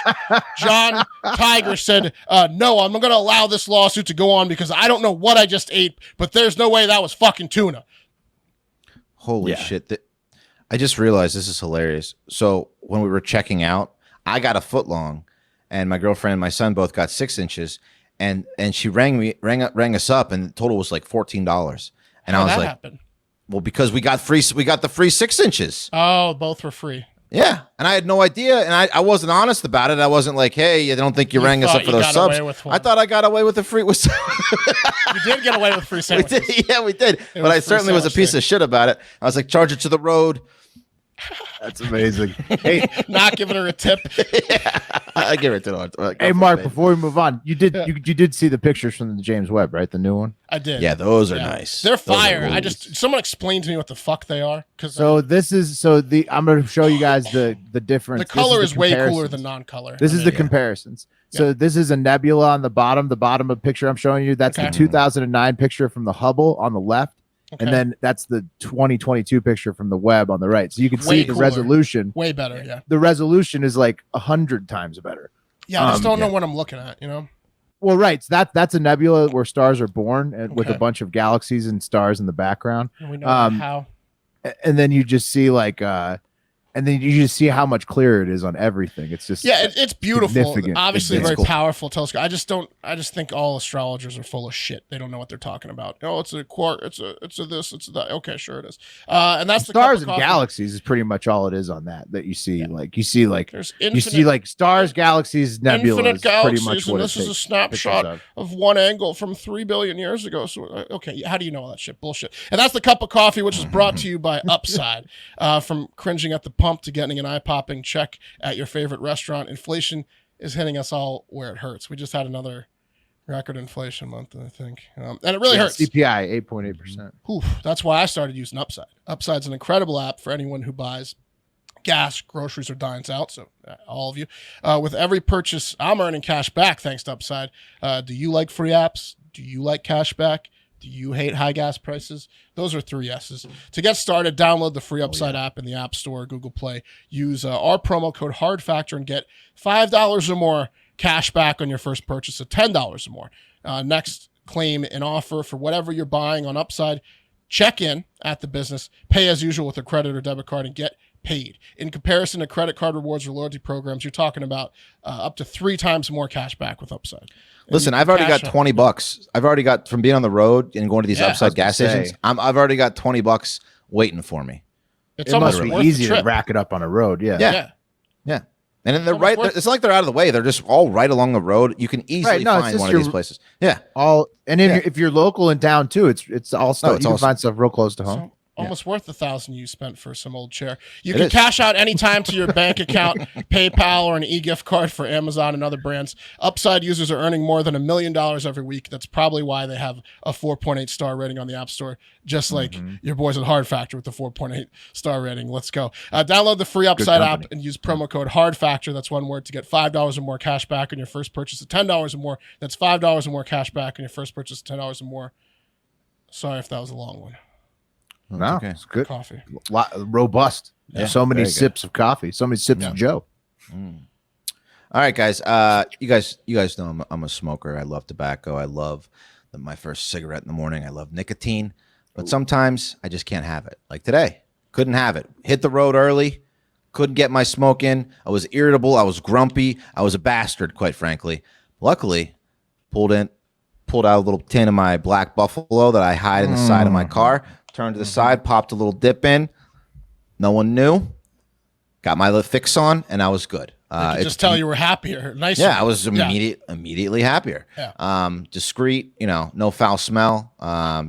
John Tiger said, no, I'm not going to allow this lawsuit to go on because I don't know what I just ate, but there's no way that was fucking tuna. Holy shit. I just realized this is hilarious. So when we were checking out, I got a foot long, and my girlfriend and my son both got 6 inches, and she rang us up, and the total was like $14. And I was like, happen? well, because we got the free 6 inches. Oh, both were free. Yeah, and I had no idea, and I wasn't honest about it. I wasn't like, hey, I don't think you rang us up thought for you those got subs. away with one. I thought I got away with the free. You did get away with free We sandwiches. did, yeah, we did. But was I free certainly was a sandwich piece day. of shit about it. I was like, charge it to the road. That's amazing. Hey, Not giving her a tip. I give it to the. hey, Mark. Before we move on, you did see the pictures from the James Webb, right? The new one. I did. Yeah, those are Yeah. nice. They're Those are fire. really Someone explained to me what the fuck they are. Because So I'm going to show you guys the difference. the color This is way cooler comparisons. than non-color. This is the Yeah. comparisons. So this is a nebula on the bottom of picture I'm showing you. That's Okay. the 2009 picture from the Hubble on the left. Okay. And then that's the 2022 picture from the Webb on the right. So you can Way see the cooler. resolution. Way better, yeah. The resolution is like 100 times better. Yeah, I just don't know yeah. what I'm looking at, you know? Well, right. So that's a nebula where stars are born and with a Okay. bunch of galaxies and stars in the background. And we know how. And then you just see and then you just see how much clearer it is on everything. It's just Yeah, it's beautiful. significant. Obviously, a It's very cool. powerful telescope. I just think all astrologers are full of shit. They don't know what they're talking about. Oh, it's a quark. It's a this. It's that. Okay, sure it is. And that's the cup stars of and coffee. galaxies is pretty much all it is on that you see. Like you see There's you infinite, see like stars, galaxies, nebulas. infinite galaxies, Pretty much and what this it is a takes snapshot pictures of one angle from 3 billion years ago. So, okay, how do you know all that shit? Bullshit. And that's the cup of coffee, which is brought to you by Upside. From cringing at the pump to getting an eye-popping check at your favorite restaurant, inflation is hitting us all where it hurts. We just had another record inflation month, I think, and it really hurts. CPI 8.8%. Oof, that's why I started using Upside. Upside's an incredible app for anyone who buys gas, groceries, or dines out. So all of you, with every purchase, I'm earning cash back thanks to Upside. Do you like free apps? Do you like cash back? Do you hate high gas prices? Those are 3 S's. To get started, download the free Upside app in the App Store or Google Play. Use our promo code HARDFACTOR and get $5 or more cash back on your first purchase of $10 or more. Next, claim an offer for whatever you're buying on Upside. Check in at the business, pay as usual with a credit or debit card, and get paid. In comparison to credit card rewards or loyalty programs, you're talking about up to 3 times more cash back with Upside. And Listen, you I've already cash got out- $20. I've already got from being on the road and going to these Yeah, I Upside was gonna gas stations. say. I've already got $20 waiting for me. It's It must almost be worth easy the to trip. rack it up on a road. Yeah. Yeah. Yeah. And then they're Almost right. worth- It's not like they're out of the way. They're just all right along the road. You can easily no, it's find just one of your- these places. Yeah. All and Yeah. if you're local in town too, it's all stuff. it's you can awesome. find stuff real close to home. So almost worth the $1,000 you spent for some old chair. You It can is. cash out anytime to your bank account, PayPal, or an e-gift card for Amazon and other brands. Upside users are earning more than $1 million every week. That's probably why they have a 4.8 star rating on the App Store, just like your boys at Hard Factor with the 4.8 star rating. Let's go. Download the free Upside app company. and use promo code Hard Factor. That's one word to get $5 or more cash back on your first purchase of $10 or more. That's $5 or more cash back on your first purchase of $10 or more. Sorry if that was a long one. No, okay. it's good. Coffee. Robust. Yeah, So many very good. sips of coffee. So many sips of Joe. All right, guys. You guys know I'm a smoker. I love tobacco. I love my first cigarette in the morning. I love nicotine, but sometimes I just can't have it. Like today, couldn't have it. Hit the road early, couldn't get my smoke in. I was irritable. I was grumpy. I was a bastard, quite frankly. Luckily, pulled out a little tin of my Black Buffalo that I hide in the side of my car. Turned to the side, popped a little dip in. No one knew. Got my little fix on, and I was good. I could just tell you were happier. Nice. Yeah, I was Yeah. immediately happier. Yeah. Discreet, no foul smell,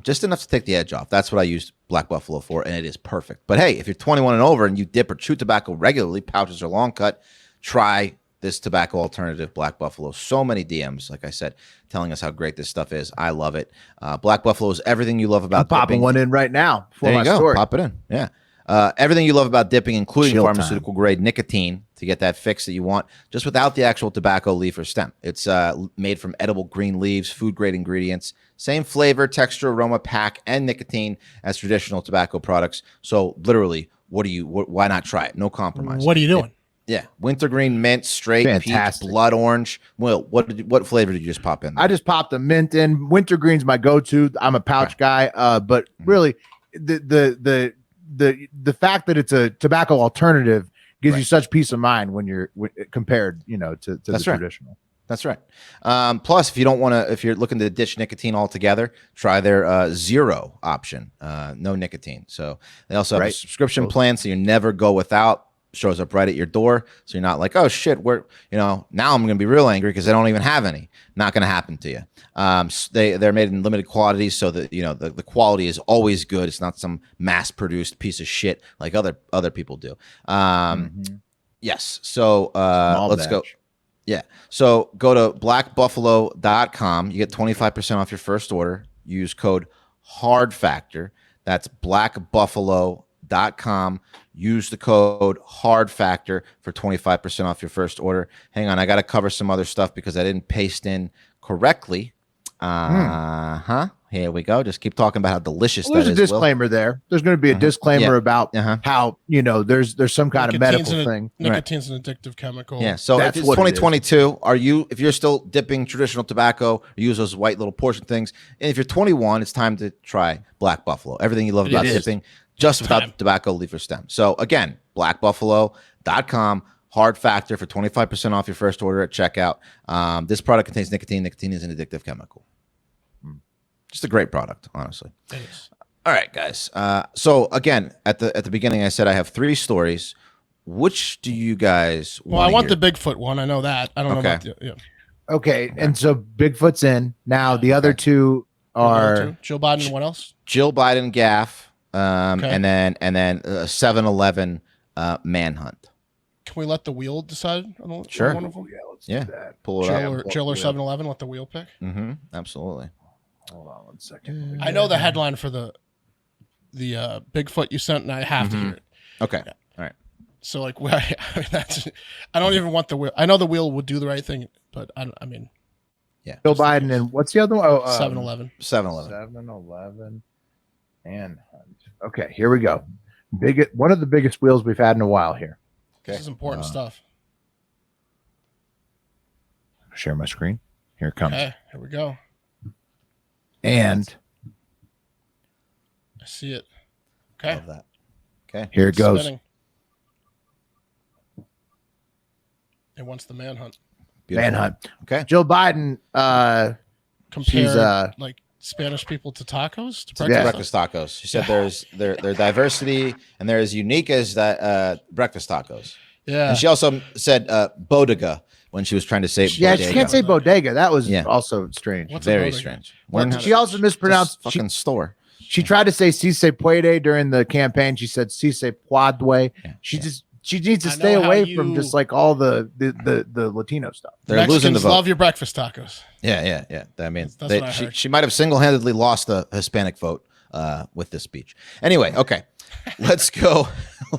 just enough to take the edge off. That's what I used Black Buffalo for, and it is perfect. But hey, if you're 21 and over and you dip or chew tobacco regularly, pouches or long cut, try this tobacco alternative, Black Buffalo. So many DMs, like I said, telling us how great this stuff is. I love it. Black Buffalo is everything you love about I'm popping dipping. one in right now for There my you go. story. Pop it in. Yeah. Everything you love about dipping, including Chill pharmaceutical grade nicotine to get that fix that you want, just without the actual tobacco leaf or stem. It's made from edible green leaves, food grade ingredients, same flavor, texture, aroma, pack, and nicotine as traditional tobacco products. So literally, why not try it? No compromise. What are you doing? Yeah, wintergreen, mint, straight, Fantastic. peach, blood orange. Well, what flavor did you just pop in? I just popped the mint in. Wintergreen's my go-to. I'm a pouch guy, but really, the fact that it's a tobacco alternative gives you such peace of mind when you're compared, to That's the right. traditional. That's right. Plus, if you're looking to ditch nicotine altogether, try their zero option, no nicotine. So they also have a subscription plan, so you never go without. shows up right at your door. So you're not like, oh shit, now I'm going to be real angry because they don't even have any. Not going to happen to you. They're made in limited quantities so that, the quality is always good. It's not some mass produced piece of shit like other people do. Yes. So let's go. Yeah. So go to blackbuffalo.com. You get 25% off your first order. Use code HARDFACTOR. That's blackbuffalo.com. Use the code HARDFACTOR for 25% off your first order. Hang on, I got to cover some other stuff because I didn't paste in correctly. Here we go. Just keep talking about how delicious that is. There's a disclaimer there. There's going to be a disclaimer about how there's some kind of medical thing. Nicotine's an addictive chemical. Yeah. So if it's 2022, if you're still dipping traditional tobacco, use those white little portion things. And if you're 21, it's time to try Black Buffalo. Everything you love about dipping, just without the tobacco leaf or stem. So again, blackbuffalo.com. Hard Factor for 25% off your first order at checkout. This product contains nicotine. Nicotine is an addictive chemical. Just a great product, honestly. It is. All right, guys. So again, at the beginning, I said I have 3 stories. Which do you guys want? Well, I want the Bigfoot one. I know that. I don't know about the Okay, and so Bigfoot's in. Now the other two are Joe Biden and what else? Jill Biden gaffe, and then 7-Eleven manhunt. Can we let the wheel decide? Sure. One of them? Yeah, let's Yeah. do that. Pull it up. Jill or 7-Eleven, let the wheel pick. Absolutely. Hold on 1 second. I know the headline for the Bigfoot you sent, and I have to hear it. Okay. Yeah. All right. So like, I don't even want the wheel. I know the wheel would do the right thing, but I mean, yeah. Joe Biden and what's the other one? 7-Eleven. 7-Eleven. 7-Eleven and Hunt. Okay, here we go. One of the biggest wheels we've had in a while here. This is important stuff. Share my screen. Here it comes. Okay, here we go. And I see it. Okay. Love that. Okay. here it goes. Spinning. It wants the manhunt. Beautiful. Manhunt. Okay. Joe Biden. Compare like Spanish people to tacos to Breakfast tacos. She said there's diversity and they're as unique as that breakfast tacos. Yeah. And she also said bodega when she was trying to say Yeah, bodega. she can't say bodega. That was Yeah. also strange. What's a Very bodega? strange. Well, Learn how she to- also mispronounced. Just fucking store. She tried to say "si se puede" during the campaign. She said "si se puede." She needs to I stay know how away from just like all the Latino stuff. They're Mexicans losing the vote. love your breakfast tacos. Yeah. I mean, That's what I heard. she might have single-handedly lost the Hispanic vote with this speech. Anyway, okay, let's go.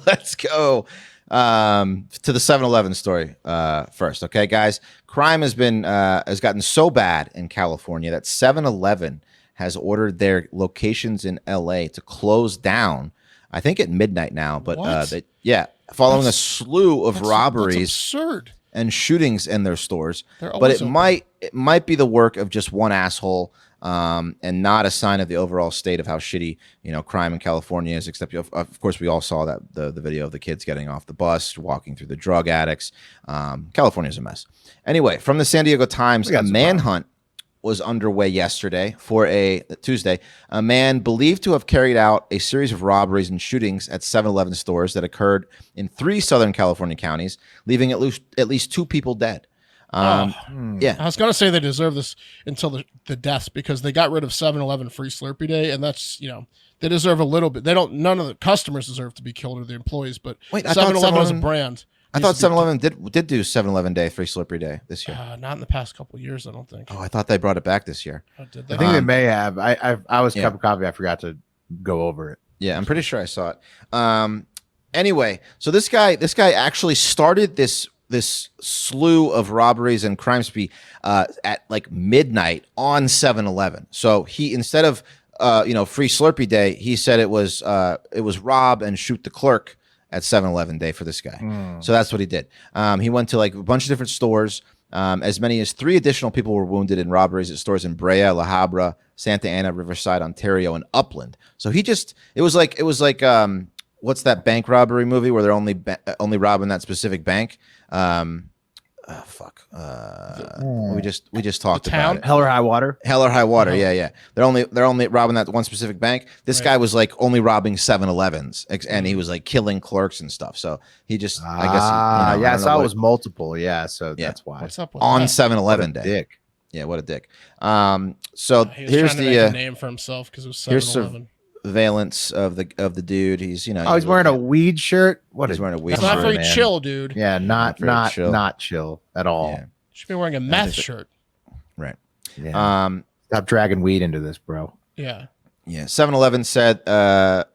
Let's go to the 7-Eleven story first. Okay, guys, crime has gotten so bad in California that 7-Eleven has ordered their locations in LA to close down. I think at midnight now, but What? following a slew of robberies. That's absurd. And shootings in their stores, They're but always it open. might be the work of just one asshole, and not a sign of the overall state of how shitty crime in California is. Except of course we all saw that the video of the kids getting off the bus, walking through the drug addicts. California's a mess. Anyway, from the San Diego Times, a manhunt was underway yesterday for Tuesday. A man believed to have carried out a series of robberies and shootings at 7-Eleven stores that occurred in 3 Southern California counties, leaving at least 2 people dead. Yeah. I was gonna say they deserve this until the deaths because they got rid of 7-Eleven free Slurpee Day, and that's they deserve a little bit. None of the customers deserve to be killed or the employees, but Wait, I thought 7-Eleven as a 7-Eleven brand. I thought 7-Eleven did do 7-Eleven Day Free Slippery Day this year. Not in the past couple of years, I don't think. Oh, I thought they brought it back this year. Did I they? think they may have. I was a yeah. cup of coffee. I forgot to go over it. Yeah, I'm pretty sure I saw it. Anyway, so this guy actually started this slew of robberies and crime spree at like midnight on 7-Eleven. So he, instead of free Slurpee Day, he said it was rob and shoot the clerk at 7-Eleven Day for this guy. So that's what he did. He went to like a bunch of different stores. As many as 3 additional people were wounded in robberies at stores in Brea, La Habra, Santa Ana, Riverside, Ontario, and Upland. So it was like what's that bank robbery movie where they're only robbing that specific bank? fuck. We just talked about town? it. Hell or High Water. Hell or High Water. Yeah. They're only robbing that one specific bank. This guy was like only robbing 7-Elevens, and he was like killing clerks and stuff. So he just, I guess, I yeah, don't so know it what- was multiple. Yeah, so that's why. What's up with on that? 7-Eleven What a day. dick. Yeah, what a dick. So He was here's trying to make a the name for himself because it was here's 7-Eleven. surveillance of the dude. He's Oh, he's wearing a weed shirt. What He's is wearing a weed It's not shirt, very man. chill, dude. Yeah, not very chill. not chill at all. Yeah. Should be wearing a meth shirt. Right. Yeah. Stop dragging weed into this, bro. Yeah. Yeah. 7-Eleven said that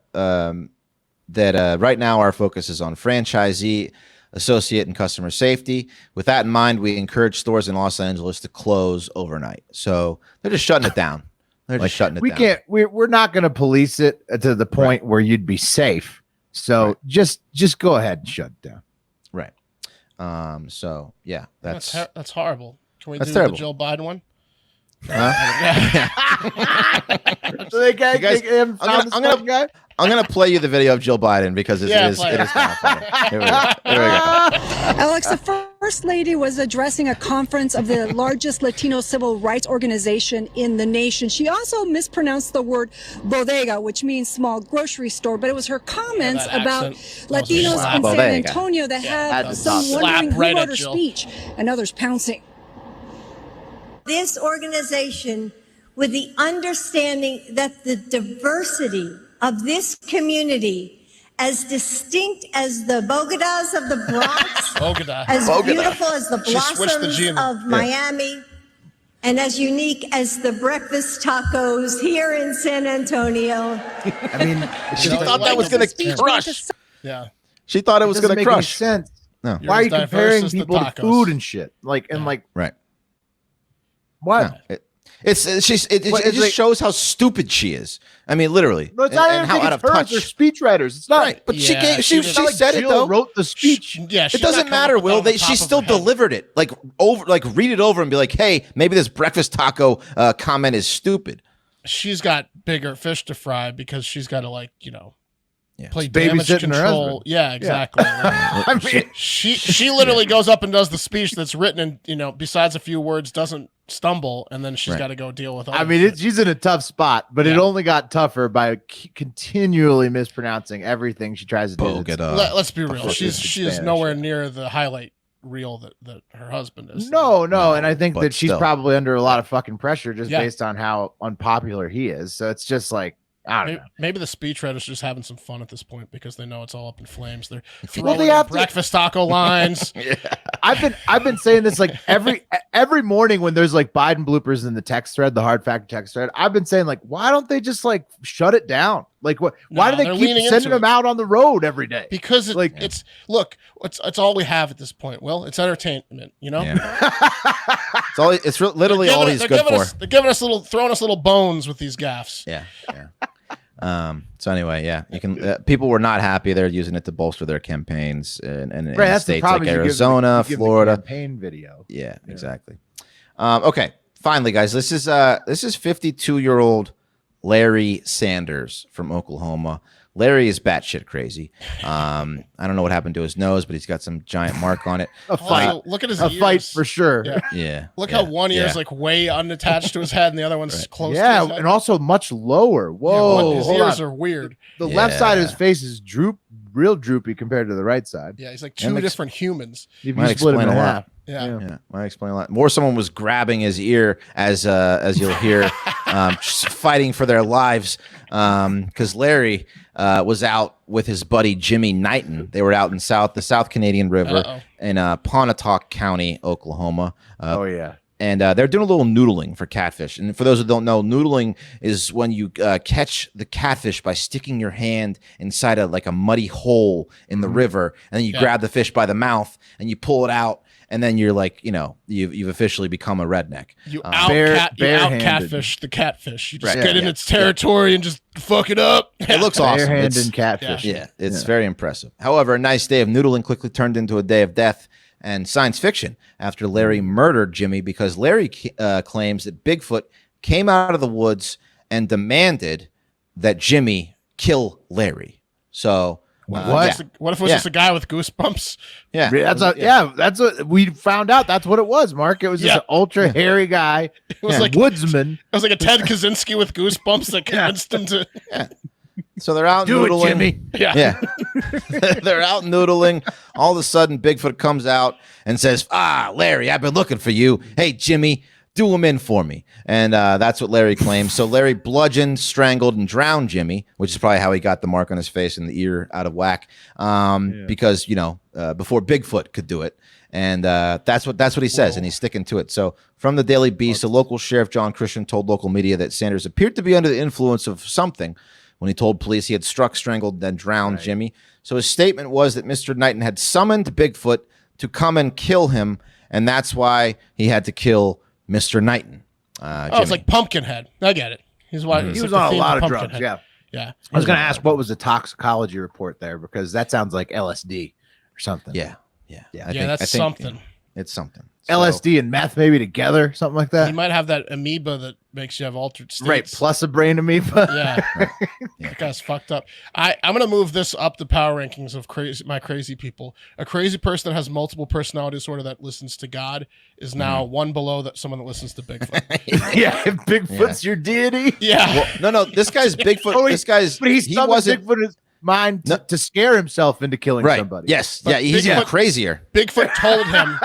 right now our focus is on franchisee, associate, and customer safety. With that in mind, we encourage stores in Los Angeles to close overnight. So they're just shutting it down. They're just shutting it We down. can't. We're not going to police it to the point where you'd be safe. So just go ahead and shut it down. Right. So yeah, that's That's horrible. Can we That's do terrible. the Joe Biden one? So they got, You guys- I'm gonna play you the video of Jill Biden because it is play it. kind of funny. Here we go. Here we go. Alex, the First Lady was addressing a conference of the largest Latino civil rights organization in the nation. She also mispronounced the word bodega, which means small grocery store, but it was her comments that about accent. That was Latinos slap. in San Bodega. Antonio that had That's some slap wondering who right at wrote her Jill. speech and others pouncing. This organization, with the understanding that the diversity of this community, as distinct as the Bogotas of the Bronx, Bogota. as Bogota. beautiful as the She switched the blossoms G in there. of Miami, and as unique as the breakfast tacos here in San Antonio. I mean, She thought that was gonna crush. Yeah. She thought it was doesn't gonna make any crush. sense. No. You're Why are as you diverse comparing as the people to tacos. food and shit? Like and like Right. what? No. It What, just it's like- shows how stupid she is. I mean, literally, No, it's not even how out of hers. touch. They're speechwriters. It's not. Right, but Yeah, she gave, she she was- said it Jill though. wrote the speech. Yeah. It doesn't matter, Will. She still delivered it. Like read it over and be like, hey, maybe this breakfast taco comment is stupid. She's got bigger fish to fry because she's got to play Babysitting damage her control. husband. Yeah, exactly. I mean, She literally goes up and does the speech that's written and besides a few words doesn't stumble, and then she's Right. got to go deal with I other mean, shit. she's in a tough spot, but it Yeah. only got tougher by continually mispronouncing everything she tries to do. Let's be real. fuck She is is Spanish? nowhere near the highlight reel that her husband is. No, and I think but that she's still. probably under a lot of fucking pressure just Yeah. based on how unpopular he is. So it's just like I don't know. Maybe the speechwriters are just having some fun at this point because they know it's all up in flames. They're Well, throwing they in have to- breakfast taco lines. I've been saying this like every morning when there's like Biden bloopers in the text thread, the hard fact text thread. I've been saying like, why don't they just like shut it down? Like what? Why No, do they're they keep leaning sending into them it. out on the road every day? Because Like- it's all we have at this point. Well, it's entertainment, It's literally all he's good for. They're giving us throwing us little bones with these gaffes. Yeah. So anyway, yeah, you can. People were not happy. They're using it to bolster their campaigns in That's the states problem. like is you give Arizona, you give the Florida. campaign video. Yeah, exactly. Okay, finally, guys, this is 52-year-old Larry Sanders from Oklahoma. Larry is batshit crazy. I don't know what happened to his nose, but he's got some giant mark on it. A fight, Also, look at his a ears. fight for sure. Yeah. Yeah. Look yeah, how one ear yeah. is like way unattached to his head, and the other one's close. to Yeah, his head. and also much lower. Yeah, Whoa, his hold ears on. are weird. The left side of his Yeah. face is real droopy compared to the right side. Yeah, he's like That two makes- different humans. If Might you split him in explain a lot. half. Yeah. Yeah, might explain a lot. More, someone was grabbing his ear as you'll hear, just fighting for their lives. Because Larry was out with his buddy Jimmy Knighton. They were out in the South Canadian River Uh-oh. in Pontotoc County, Oklahoma. Oh yeah. And they're doing a little noodling for catfish. And for those who don't know, noodling is when you catch the catfish by sticking your hand inside a muddy hole in the river, and then you grab the fish by the mouth and you pull it out, and then you're like, you've officially become a redneck. You Barehanded. catfish the catfish. You just Right. get in Yeah. its territory and just fuck it up. It looks awesome. Bare-handed It's- catfish. Yeah, it's very impressive. However, a nice day of noodling quickly turned into a day of death and science fiction after Larry murdered Jimmy because Larry claims that Bigfoot came out of the woods and demanded that Jimmy kill Larry. So What if it was just a guy with goosebumps? Yeah. That's what we found out. That's what it was, Mark. It was just an ultra hairy guy. It was like woodsman. It was like a Ted Kaczynski with goosebumps that convinced him to. So they're out Do noodling. it, Jimmy. Yeah. They're out noodling. All of a sudden, Bigfoot comes out and says, Larry, I've been looking for you. Hey, Jimmy, do him in for me. And that's what Larry claims. So Larry bludgeoned, strangled, and drowned Jimmy, which is probably how he got the mark on his face and the ear out of whack. Because, before Bigfoot could do it. And that's what he says, and he's sticking to it. So from the Daily Beast, the local sheriff, John Christian, told local media that Sanders appeared to be under the influence of something when he told police he had struck, strangled, then drowned Jimmy. So his statement was that Mr. Knighton had summoned Bigfoot to come and kill him, and that's why he had to kill Mr. Knighton. It's like Pumpkinhead. I get it. He was on a lot of drugs. Yeah. Yeah. I was going to ask what was the toxicology report there, because that sounds like LSD or something. Yeah. That's something. It's something. LSD and meth maybe together, something like that. You might have that amoeba that makes you have altered states. Right, plus a brain amoeba. Yeah. That guy's fucked up. I'm going to move this up the power rankings of my crazy people. A crazy person that has multiple personality disorder that listens to God is now one below someone that listens to Bigfoot. If Bigfoot's your deity. Yeah. Well, no, this guy's Bigfoot. He wasn't Bigfoot mind to scare himself into killing somebody. Yes. But he's even crazier. Bigfoot told him.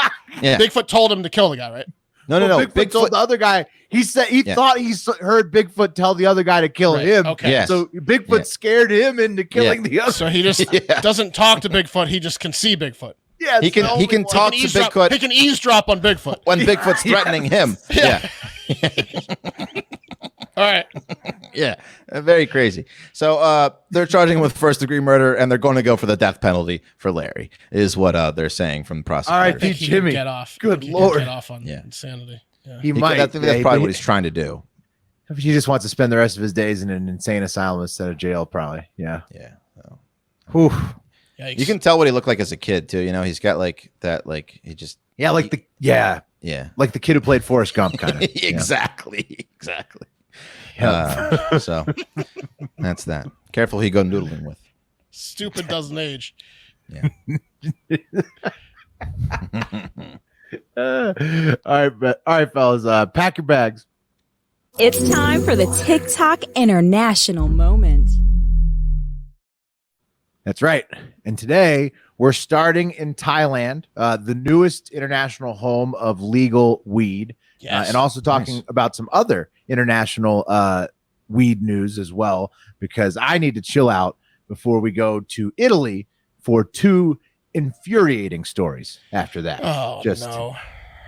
Bigfoot told him to kill the guy, right? No. Bigfoot told the other guy. He said he thought he heard Bigfoot tell the other guy to kill him. Okay. Yes. So Bigfoot scared him into killing the other. So he just doesn't talk to Bigfoot. He just can see Bigfoot. Yeah, he can talk to Bigfoot. He can eavesdrop on Bigfoot when Bigfoot's threatening him. Yeah. All right. Yeah. Very crazy. So they're charging him with first-degree murder, and they're going to go for the death penalty for Larry, is what they're saying from the prosecutor. All right, Jimmy. Get off. Good Lord. Get off on insanity. Yeah. He might. I think that's probably what he's trying to do. He just wants to spend the rest of his days in an insane asylum instead of jail, probably. Yeah. Yeah. So. Whew. Yikes. You can tell what he looked like as a kid too. He's got like that, like he just like the kid who played Forrest Gump, kind of. Exactly. Yeah. So that's that. Careful who you go noodling with. Stupid doesn't age. Yeah. All right, fellas. Pack your bags. It's time for the TikTok International Moment. That's right. And today we're starting in Thailand, the newest international home of legal weed. Yes. And also talking about some other international weed news as well, because I need to chill out before we go to Italy for two infuriating stories after that. Oh, just no.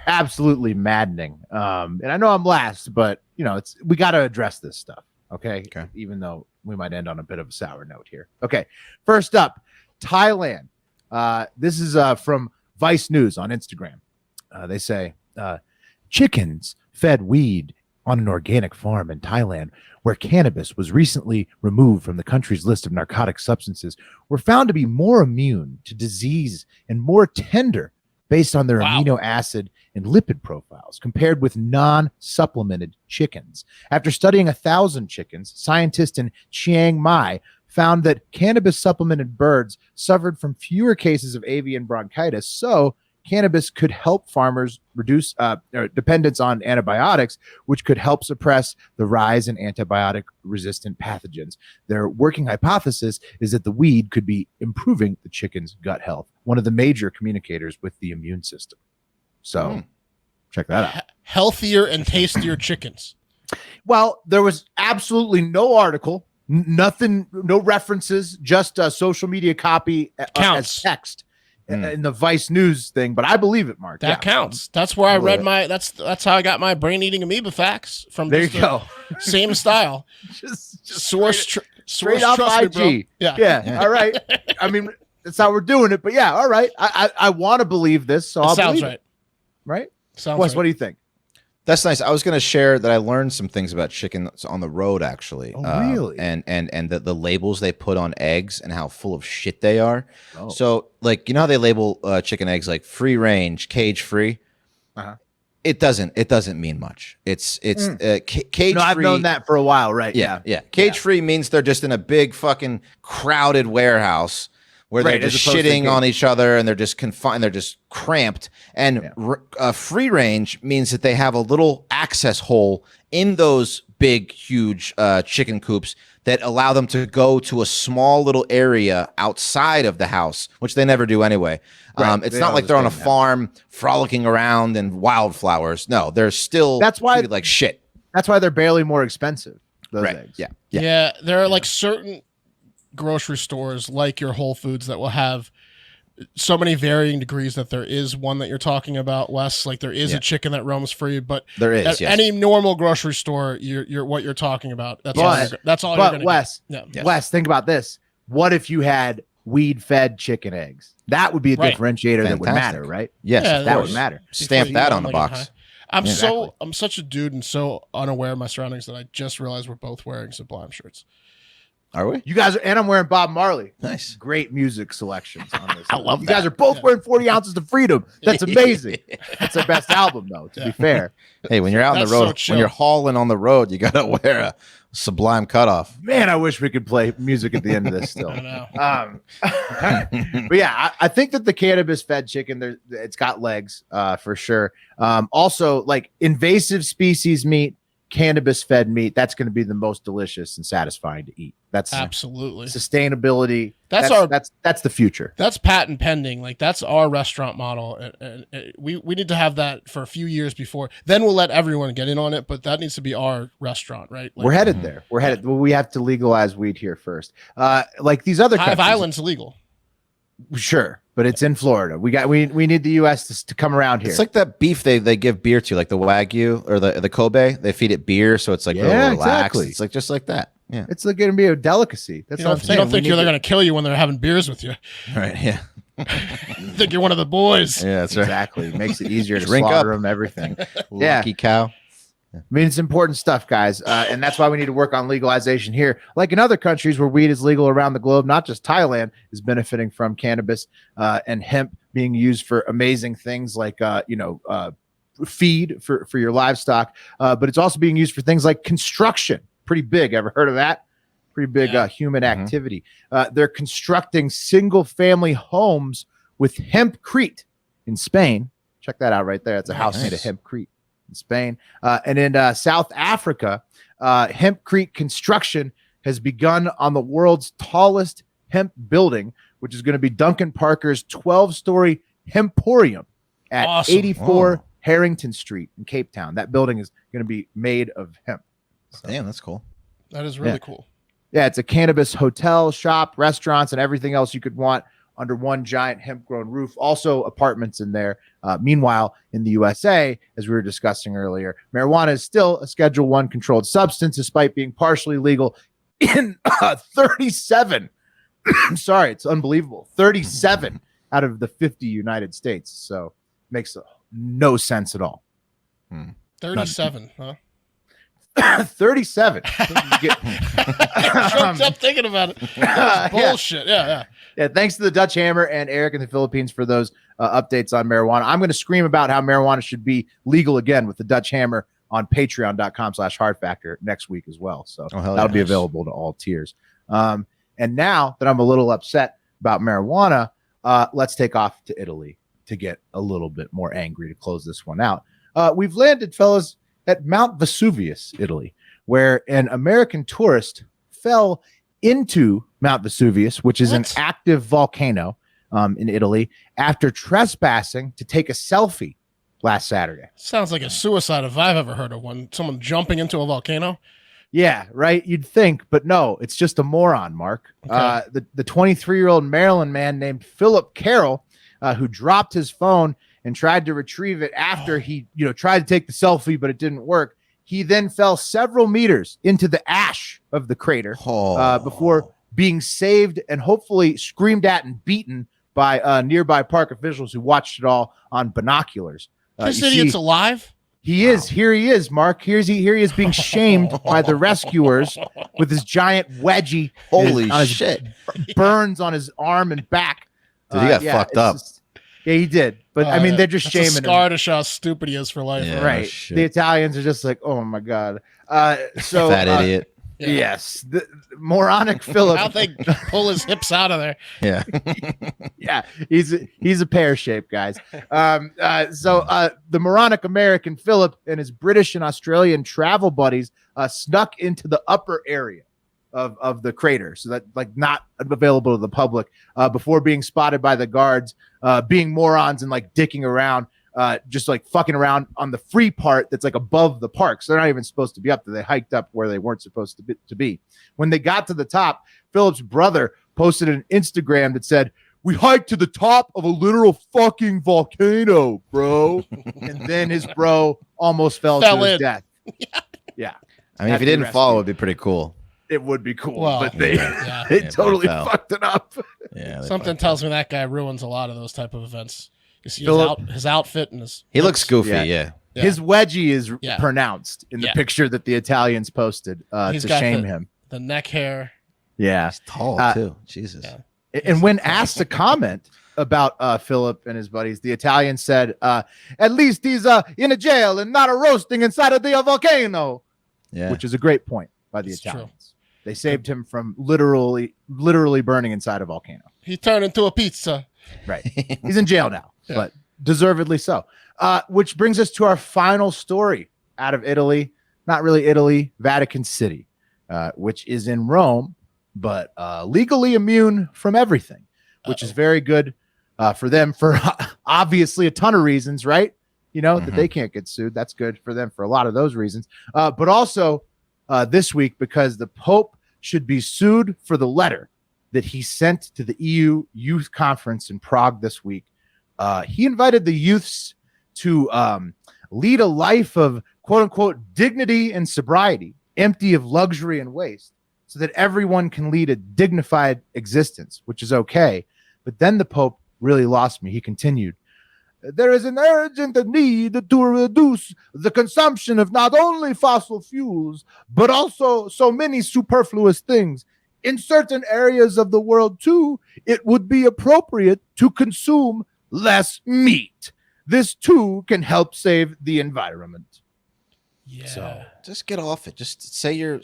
Absolutely maddening. And I know I'm last, but we got to address this stuff. Okay. Even though we might end on a bit of a sour note here. Okay. First up, Thailand. This is from Vice News on Instagram. They say chickens fed weed on an organic farm in Thailand, where cannabis was recently removed from the country's list of narcotic substances, were found to be more immune to disease and more tender based on their amino acid and lipid profiles compared with non-supplemented chickens. After studying 1,000 chickens, scientists in Chiang Mai found that cannabis supplemented birds suffered from fewer cases of avian bronchitis, so cannabis could help farmers reduce dependence on antibiotics, which could help suppress the rise in antibiotic-resistant pathogens. Their working hypothesis is that the weed could be improving the chicken's gut health, one of the major communicators with the immune system. So check that out. Healthier and tastier chickens. Well, there was absolutely no article, nothing, no references, just social media copy as text. In the Vice News thing, but I believe it, Mark. That counts. That's where I read that's how I got my brain eating amoeba facts from. There you go. Same style. just source straight off IG. Me, yeah. All right. I mean, that's how we're doing it. But yeah, all right. I want to believe this, so I'll sounds believe right. It. Right? Sounds Wes, right. what do you think? That's nice. I was going to share that I learned some things about chickens on the road, actually. Oh, really? And the labels they put on eggs and how full of shit they are. Oh. So, like, how they label chicken eggs like free range, cage free? Uh-huh. It doesn't mean much. It's cage free. No, I've known that for a while, right? Yeah. Cage free means they're just in a big fucking crowded warehouse where Right, they're as just opposed to shitting on each other and they're just confined, they're just cramped. And free range means that they have a little access hole in those big, huge chicken coops that allow them to go to a small little area outside of the house, which they never do anyway. Right. It's They not all like just they're on a stay in the farm frolicking around in wildflowers. No, they're still That's why- treated like shit. That's why they're barely more expensive. Those eggs. Yeah. Yeah, there are like certain grocery stores like your Whole Foods that will have so many varying degrees that there is one that you're talking about, Wes. Like there is a chicken that roams free, but There is, at yes. any normal grocery store, you're what you're talking about. That's all. That's all. But you're gonna Wes, get. Yeah. Wes, think about this. What if you had weed-fed chicken eggs? That would be a Right. differentiator that would Fantastic. matter, right? Yes, Yeah, of That course. would matter. Stamp Before you that go on the like a box. high. I'm Exactly. I'm such a dude and so unaware of my surroundings that I just realized we're both wearing Sublime shirts. Are we? You guys are, and I'm wearing Bob Marley. Nice. Great music selections on this. I love you that. guys are both wearing 40 ounces to freedom. That's amazing. That's their best album, though, to be fair. Hey, when you're out on the That's road, so chill. when you're hauling on the road, you gotta wear a Sublime cutoff. Man, I wish we could play music at the end of this still. I know. But yeah, I think that the cannabis fed chicken, it's got legs for sure. Also, like invasive species meat, cannabis fed meat, that's going to be the most delicious and satisfying to eat. That's Absolutely. sustainability. That's that's the future. That's patent pending. Like that's our restaurant model, and we need to have that for a few years before. Then we'll let everyone get in on it, but that needs to be our restaurant, right? Like, We're headed there. We're headed. Well, we have to legalize weed here first. Like these other Hive countries, Island's legal. sure, but it's in Florida. We need the U.S. to come around here. It's like that beef they give beer to, like the Wagyu or the Kobe. They feed it beer, so it's like real Yeah, relaxed. exactly. It's like just like that. Yeah. It's like going to be a delicacy. That's You what I'm don't, saying. you don't We think need they're to- going to kill you when they're having beers with you. Right. Yeah. You think you're one of the boys. Yeah. That's right. Exactly. Makes it easier to Drink slaughter up. them, everything. Yeah. Lucky cow. I mean, it's important stuff, guys. And that's why we need to work on legalization here. Like in other countries where weed is legal around the globe, not just Thailand is benefiting from cannabis and hemp being used for amazing things like, feed for your livestock. But it's also being used for things like construction. Pretty big. Ever heard of that? Pretty big human activity. They're constructing single family homes with hempcrete in Spain. Check that out right there. It's a house made of hempcrete in Spain. And in South Africa, hempcrete construction has begun on the world's tallest hemp building, which is going to be Duncan Parker's 12-story Hemporium at Awesome. 84 Harrington Street in Cape Town. That building is going to be made of hemp. Damn, that's cool. That is really cool. Yeah, it's a cannabis hotel, shop, restaurants, and everything else you could want under one giant hemp-grown roof. Also, apartments in there. Meanwhile, in the USA, as we were discussing earlier, marijuana is still a Schedule I controlled substance, despite being partially legal in 37. Sorry, it's unbelievable. 37 out of the 50 United States. So, makes no sense at all. 37, huh? 37. Choked up thinking about it. That's bullshit. Yeah. Yeah, thanks to the Dutch Hammer and Eric in the Philippines for those updates on marijuana. I'm going to scream about how marijuana should be legal again with the Dutch Hammer on patreon.com/hardfactor next week as well. So that'll be available to all tiers. And now that I'm a little upset about marijuana, let's take off to Italy to get a little bit more angry to close this one out. We've landed, fellas, at Mount Vesuvius, Italy, where an American tourist fell into Mount Vesuvius, which is an active volcano in Italy, after trespassing to take a selfie last Saturday. Sounds like a suicide if I've ever heard of one. Someone jumping into a volcano. Yeah, right. You'd think, but no, it's just a moron, Mark. Okay. The 23-year-old Maryland man named Philip Carroll, who dropped his phone and tried to retrieve it after he, tried to take the selfie, but it didn't work. He then fell several meters into the ash of the crater before being saved and hopefully screamed at and beaten by nearby park officials who watched it all on binoculars. This idiot's alive? He is. Here he is, Mark. Here he is being shamed by the rescuers with his giant wedgie. Holy on his shit. burns on his arm and back. Dude, he got fucked up. Yeah, he did. But I mean, they're just that's shaming a scar him. to show how stupid he is for life. Yeah. Right. shit. The Italians are just like, oh my God. So Fat idiot. Yeah. Yes, the moronic Philip. How they pull his hips out of there. Yeah. Yeah, he's a pear shape, guys. So the moronic American Philip and his British and Australian travel buddies snuck into the upper area of the crater, so that like not available to the public, before being spotted by the guards, being morons and like dicking around, just like fucking around on the free part that's like above the park. So they're not even supposed to be up there. They hiked up where they weren't supposed to be. When they got to the top, Philip's brother posted an Instagram that said, "We hiked to the top of a literal fucking volcano, bro." And then his bro almost fell to his in. death. Yeah. I mean, if he didn't fall, it would be pretty cool. It would be cool, Well, but they yeah. they Yeah, totally fell. fucked it up. Yeah. they Something fucked tells up. me that guy ruins a lot of those type of events. You see Philip- his outfit and his. He looks goofy. Yeah. Yeah. Yeah. His wedgie is Yeah. pronounced in the Yeah. picture that the Italians posted He's to got shame him. the neck hair. Yeah. He's tall too. Jesus. Yeah. And when asked to comment about Philip and his buddies, the Italian said, "At least he's in a jail and not a roasting inside of the volcano," Yeah. which is a great point by the It's true. Italians. They saved him from literally burning inside a volcano. He turned into a pizza. Right. He's in jail now, Yeah. but deservedly so. Which brings us to our final story out of Italy. Not really Italy, Vatican City, which is in Rome, but legally immune from everything, which is very good for them for obviously a ton of reasons, right? You know, that they can't get sued. That's good for them for a lot of those reasons. But also this week, because the Pope should be sued for the letter that he sent to the EU Youth Conference in Prague this week. He invited the youths to lead a life of quote unquote dignity and sobriety, empty of luxury and waste, so that everyone can lead a dignified existence, which is okay. But then the Pope really lost me. He continued, "There is an urgent need to reduce the consumption of not only fossil fuels, but also so many superfluous things. In certain areas of the world, too, it would be appropriate to consume less meat. This, too, can help save the environment." Yeah. So just get off it. Just say your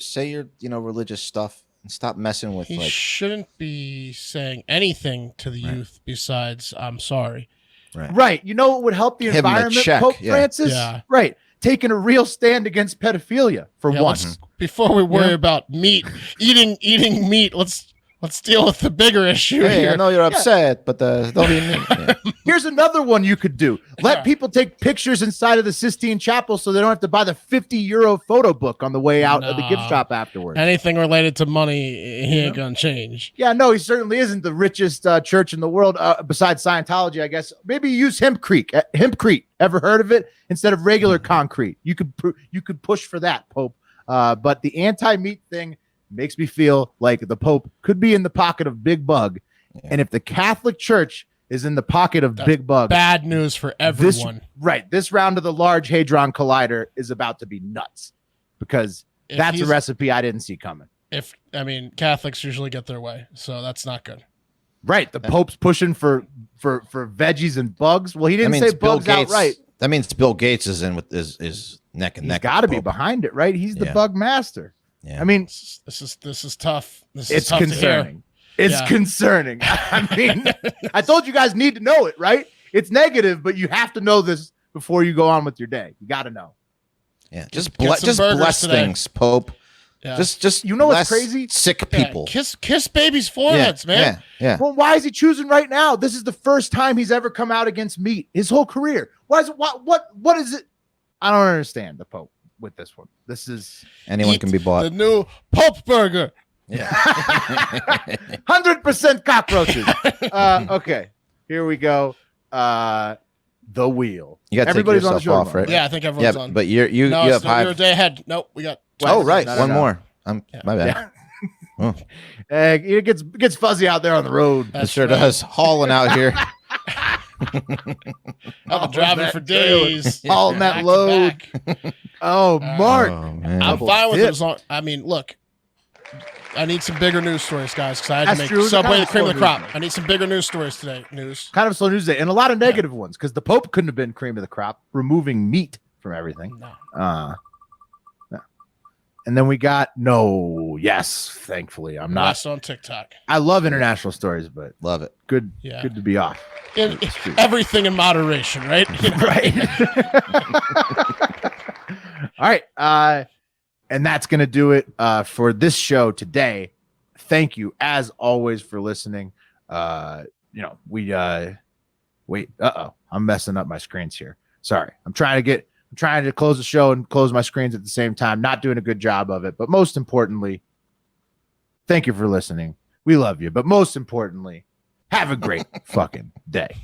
religious stuff and stop messing with He like shouldn't be saying anything to the youth besides "I'm sorry." Right. You know what would help the Give him a environment, check, Pope yeah. Francis? Yeah. Right. Taking a real stand against pedophilia for Yeah, once. before we worry Yeah. about eating meat, let's deal with the bigger issue Hey, I here. know you're upset, but don't eat meat. Yeah. Here's another one you could do. Let Yeah. people take pictures inside of the Sistine Chapel so they don't have to buy the €50 photo book on the way out of the gift Nah. shop afterwards. Anything related to money, he ain't gonna change. Yeah, no, he certainly isn't the richest church in the world besides Scientology, I guess. Maybe use Hempcrete. Hempcrete. Ever heard of it? Instead of regular concrete. You could push for that, Pope. But the anti-meat thing makes me feel like the Pope could be in the pocket of Big Bug. Yeah. And if the Catholic Church is in the pocket of That's Big Bug, Bad news for everyone. this round of the Large Hadron Collider is about to be nuts, because If that's a he's- recipe I didn't see coming. Catholics usually get their way, so that's not good. Right, the Pope's pushing for veggies and bugs. Well, he That didn't means say bugs outright. That means Bill Gates is in with is neck and He's neck. got to with be Pope. behind it, right? He's the Yeah. bug master. Yeah. I mean, This is tough. This is it's tough to hear. concerning. It's Yeah. concerning. I mean, I told you guys need to know it, right? It's negative, but you have to know this before you go on with your day. You got to know. Yeah, just Get some burgers bless today. things, Pope. Yeah. Just You know what's bless crazy? Sick Yeah, people. kiss babies' foreheads, man. Yeah. Well, why is he choosing right now? This is the first time he's ever come out against meat his whole career. Why is it? What is it? I don't understand the Pope with this one. This is Anyone Eat can be bought. The new Pope burger. Yeah. 100% cockroaches. Okay, here we go. The wheel. You got to take Everybody's on the yourself show off, tomorrow, right? Yeah, I think everyone's Yeah, on. but you no, have it's no, you're a high. day ahead. Nope, we got. Oh right, No, one no. more. Yeah. My bad. Oh, It gets fuzzy out there on the road. it That's sure right. does. Hauling out here. I've Oh, been driving that for trailer. days. Hauling that back to load. back. Oh, Mark. Oh, man. I'm Double fine with it dip. as long. I mean, look, I need some bigger news stories, guys, because I had That's to make true. It was Subway kind the of cream of slow the crop. news, I need some bigger news stories today. News. Kind of slow news day, and a lot of negative ones, because the Pope couldn't have been cream of the crop, removing meat from everything. No. No. And then we got thankfully I'm not. Last on TikTok. I love international stories, but Love it. good Yeah. to be off. Everything in moderation, right? Right. All right. And that's going to do it for this show today. Thank you, as always, for listening. Wait. I'm messing up my screens here. Sorry. I'm trying to close the show and close my screens at the same time. Not doing a good job of it. But most importantly, thank you for listening. We love you. But most importantly, have a great fucking day.